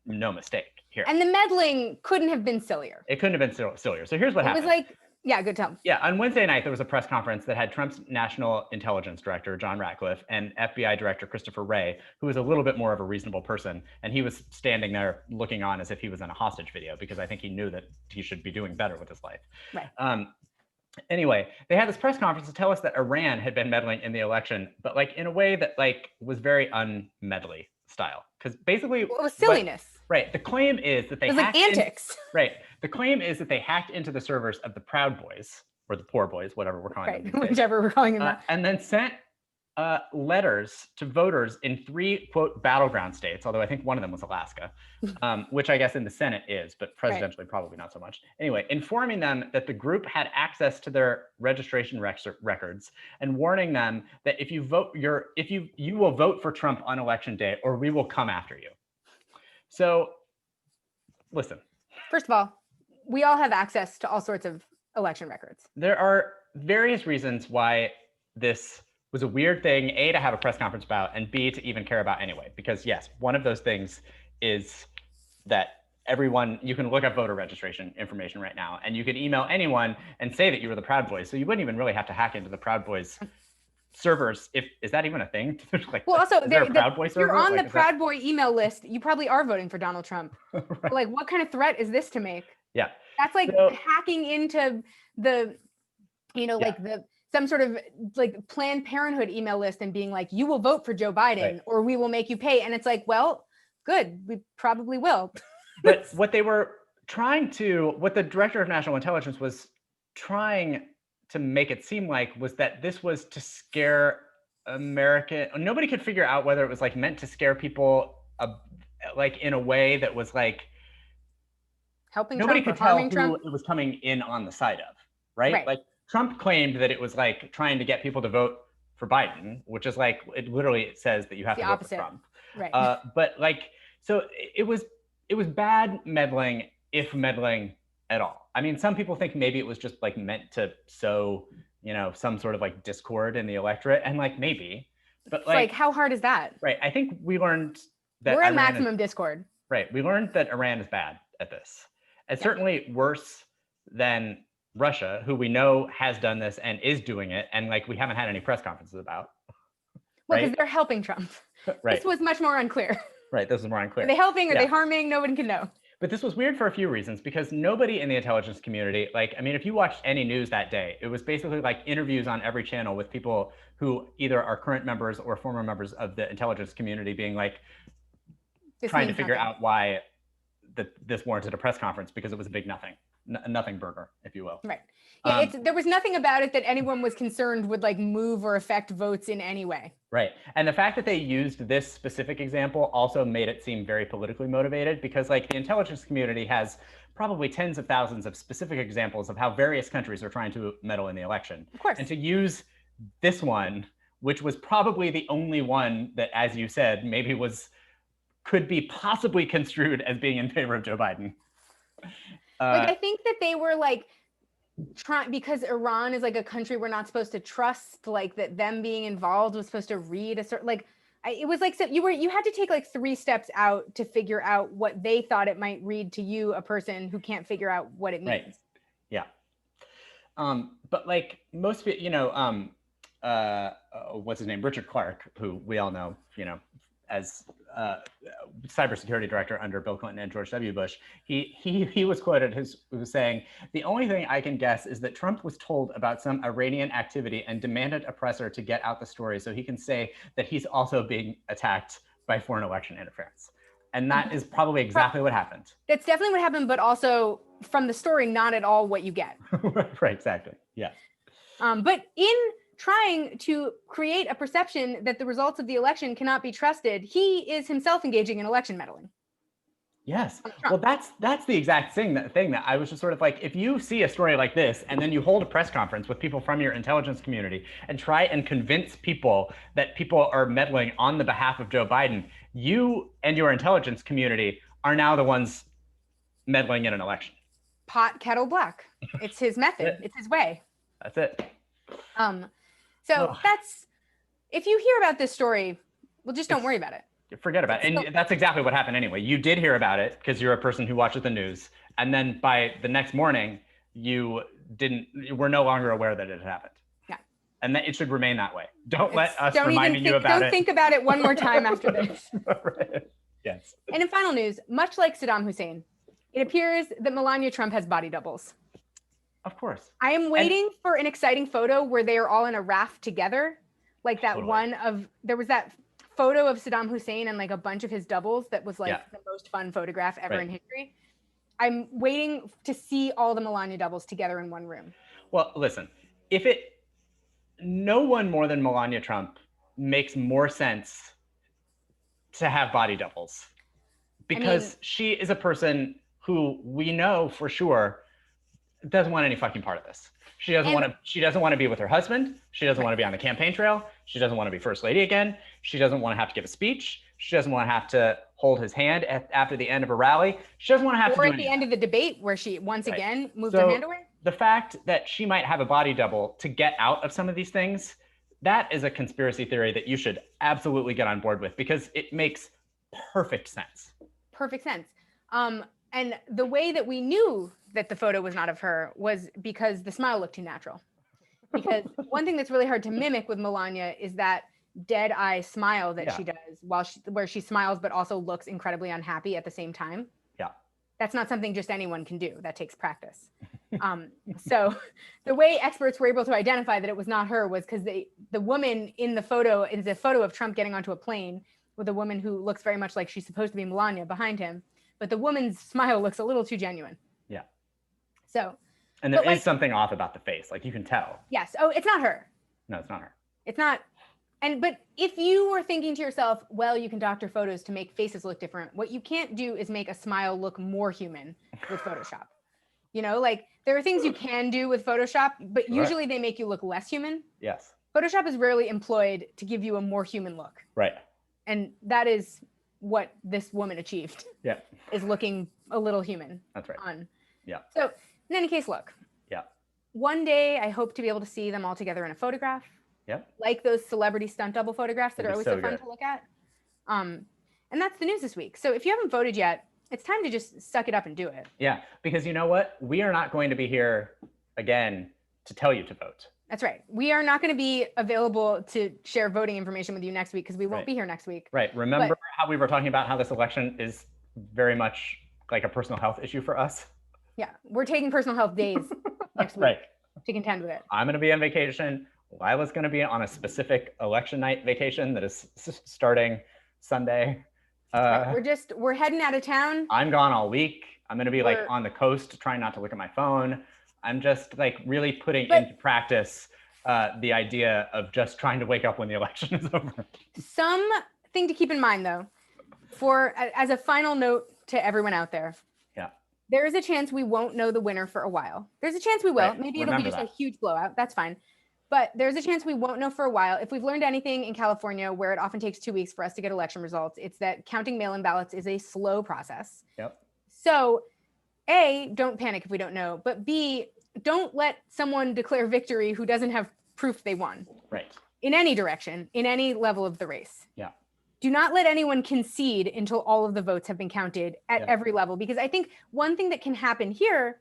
no mistake here. And the meddling couldn't have been sillier. It couldn't have been sillier. So here's what happened. It was like, yeah, good tell. Yeah, on Wednesday night, there was a press conference that had Trump's National Intelligence Director, John Ratcliffe, and FBI Director Christopher Wray, who was a little bit more of a reasonable person. And he was standing there looking on as if he was in a hostage video, because I think he knew that he should be doing better with his life. Right. Anyway, they had this press conference to tell us that Iran had been meddling in the election, but like in a way that like was very unmedley style. Because basically, well, it was silliness. Right. The claim is that they it was like antics. Right. The claim is that they hacked into the servers of the Proud Boys, or the Poor Boys, whatever we're calling them. Whichever we're calling them. And then sent letters to voters in 3, quote, battleground states, although I think one of them was Alaska, which I guess in the Senate is, but presidentially probably not so much. Anyway, informing them that the group had access to their registration records and warning them that if you vote, you will vote for Trump on election day, or we will come after you. So, listen. First of all, we all have access to all sorts of election records. There are various reasons why this was a weird thing, A, to have a press conference about, and B, to even care about anyway. Because yes, one of those things is that everyone, you can look up voter registration information right now, and you could email anyone and say that you were the Proud Boys. So you wouldn't even really have to hack into the Proud Boys servers. Is that even a thing? Like, well, also, is there a Proud Boy server? You're on the Proud Boy email list. You probably are voting for Donald Trump. Right. Like, what kind of threat is this to make? Yeah. That's like hacking into the, like some sort of like Planned Parenthood email list and being like, you will vote for Joe Biden, or we will make you pay. And it's like, well, good, we probably will. But what they were what the Director of National Intelligence was trying to make it seem like was that this was to scare American. Nobody could figure out whether it was like meant to scare people, like in a way that was like helping nobody Trump, could tell who Trump. It was coming in on the side of, right? Like Trump claimed that it was like trying to get people to vote for Biden, which is like it says that you have to vote for Trump. Right. But like, so it was bad meddling, if meddling at all. I mean, some people think maybe it was just like meant to sow, some sort of like discord in the electorate, and like maybe, but like how hard is that? Right. I think we learned that we're at maximum discord. Right. We learned that Iran is bad at this. It's certainly worse than Russia, who we know has done this and is doing it, and like we haven't had any press conferences about. Well, because they're helping Trump. Right. This was much more unclear. Right. This is more unclear. Are they helping? Are they harming? No one can know. But this was weird for a few reasons, because nobody in the intelligence community, if you watched any news that day, it was basically like interviews on every channel with people who either are current members or former members of the intelligence community being like trying to figure out why this warranted a press conference, because it was a big nothing burger, if you will. Right. Yeah, there was nothing about it that anyone was concerned would like move or affect votes in any way. Right. And the fact that they used this specific example also made it seem very politically motivated, because like the intelligence community has probably tens of thousands of specific examples of how various countries are trying to meddle in the election. Of course. And to use this one, which was probably the only one that, as you said, maybe could be possibly construed as being in favor of Joe Biden. I think that they were like trying, because Iran is like a country we're not supposed to trust, like that them being involved was supposed to read a certain, it was like, so you had to take like 3 steps out to figure out what they thought it might read to you, a person who can't figure out what it means. Right. Yeah. But like most people, what's his name? Richard Clark, who we all know, as cybersecurity director under Bill Clinton and George W. Bush, he was quoted as saying, "The only thing I can guess is that Trump was told about some Iranian activity and demanded a presser to get out the story so he can say that he's also being attacked by foreign election interference." And that is probably exactly what happened. That's definitely what happened, but also from the story, not at all what you get. Right, exactly. Yeah. But in trying to create a perception that the results of the election cannot be trusted, he is himself engaging in election meddling. Yes. Well, that's the exact thing that I was just sort of like, if you see a story like this and then you hold a press conference with people from your intelligence community and try and convince people that people are meddling on the behalf of Joe Biden, you and your intelligence community are now the ones meddling in an election. Pot, kettle, black. It's his method. It's his way. That's it. So that's, if you hear about this story, well, just don't worry about it. Forget about it. And that's exactly what happened anyway. You did hear about it because you're a person who watches the news. And then by the next morning, you were no longer aware that it had happened. Yeah. And that it should remain that way. Don't let us reminding you about it. Don't think about it one more time after this. Right. Yes. And in final news, much like Saddam Hussein, it appears that Melania Trump has body doubles. Of course. I am waiting for an exciting photo where they are all in a raft together. Like that there was that photo of Saddam Hussein and like a bunch of his doubles that was like the most fun photograph ever in history. I'm waiting to see all the Melania doubles together in one room. Well, listen, no one more than Melania Trump makes more sense to have body doubles because she is a person who we know for sure doesn't want any fucking part of this. She doesn't want to be with her husband. She doesn't want to be on the campaign trail. She doesn't want to be first lady again. She doesn't want to have to give a speech. She doesn't want to have to hold his hand after the end of a rally. She doesn't want to have to do at the end of the debate where she once again moved her hand away. The fact that she might have a body double to get out of some of these things, that is a conspiracy theory that you should absolutely get on board with because it makes perfect sense. Perfect sense. And the way that we knew that the photo was not of her was because the smile looked too natural. Because one thing that's really hard to mimic with Melania is that dead eye smile that she does where she smiles but also looks incredibly unhappy at the same time. Yeah. That's not something just anyone can do. That takes practice. So the way experts were able to identify that it was not her was because the woman in the photo is a photo of Trump getting onto a plane with a woman who looks very much like she's supposed to be Melania behind him. But the woman's smile looks a little too genuine. Yeah. So. And there is something off about the face. Like you can tell. Yes. Oh, it's not her. No, it's not her. It's not. But if you were thinking to yourself, well, you can doctor photos to make faces look different. What you can't do is make a smile look more human with Photoshop. You know, like there are things you can do with Photoshop, but usually they make you look less human. Yes. Photoshop is rarely employed to give you a more human look. Right. And that is what this woman achieved. Yeah. Is looking a little human. That's right. Yeah. So in any case, look. Yeah. One day I hope to be able to see them all together in a photograph. Yep. Like those celebrity stunt double photographs that are always so fun to look at. And that's the news this week. So if you haven't voted yet, it's time to just suck it up and do it. Yeah, because you know what? We are not going to be here again to tell you to vote. That's right. We are not going to be available to share voting information with you next week because we won't be here next week. Right. Remember how we were talking about how this election is very much like a personal health issue for us? Yeah, we're taking personal health days next week to contend with it. I'm going to be on vacation. Lila's going to be on a specific election night vacation that is starting Sunday. We're heading out of town. I'm gone all week. I'm going to be like on the coast trying not to look at my phone. I'm just like really putting into practice the idea of just trying to wake up when the election is over. Something to keep in mind though, as a final note to everyone out there. Yeah. There is a chance we won't know the winner for a while. There's a chance we will. Maybe it'll be just a huge blowout. That's fine. But there's a chance we won't know for a while. If we've learned anything in California, where it often takes 2 weeks for us to get election results, it's that counting mail-in ballots is a slow process. Yep. So A, don't panic if we don't know, but B, don't let someone declare victory who doesn't have proof they won. Right. In any direction, in any level of the race. Yeah. Do not let anyone concede until all of the votes have been counted at every level. Because I think one thing that can happen here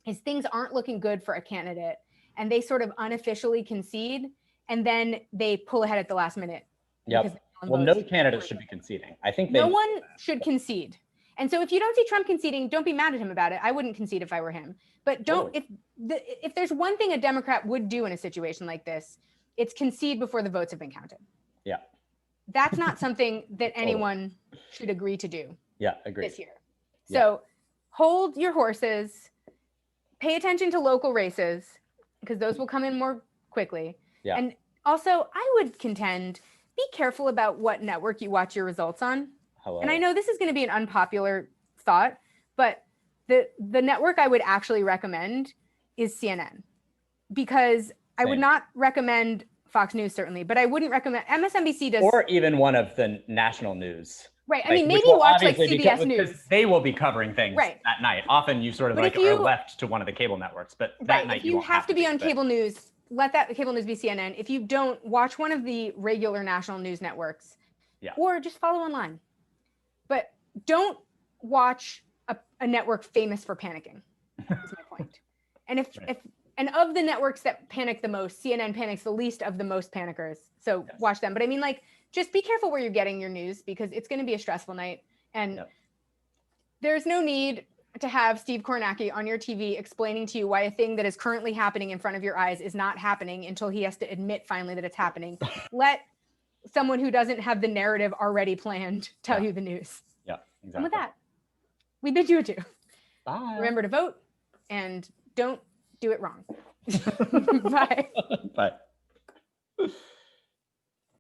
is things aren't looking good for a candidate and they sort of unofficially concede and then they pull ahead at the last minute. Yep. Well, no candidate should be conceding. I think no one should concede. And so if you don't see Trump conceding, don't be mad at him about it. I wouldn't concede if I were him. But if there's one thing a Democrat would do in a situation like this, it's concede before the votes have been counted. Yeah. That's not something that anyone should agree to do. Yeah, agree. This year. So hold your horses, pay attention to local races because those will come in more quickly. Yeah. And also, I would contend, be careful about what network you watch your results on. Hello. And I know this is going to be an unpopular thought, but the network I would actually recommend is CNN, because I would not recommend Fox News, certainly, but I wouldn't recommend MSNBC does, or even one of the national news. Right. I mean, maybe watch like CBS News. Because they will be covering things that night. Often you sort of are left to one of the cable networks, but that night if you have to be on cable news, let that cable news be CNN. If you don't, watch one of the regular national news networks, or just follow online. But don't watch a network famous for panicking. Is my point. And if of the networks that panic the most, CNN panics the least of the most panickers. So watch them. But I mean, like, just be careful where you're getting your news, because it's going to be a stressful night. And there's no need to have Steve Kornacki on your TV explaining to you why a thing that is currently happening in front of your eyes is not happening until he has to admit finally that it's happening. Let someone who doesn't have the narrative already planned tell you the news. Yeah, exactly. And with that, we bid you adieu. Bye. Remember to vote and don't do it wrong. Bye. Bye.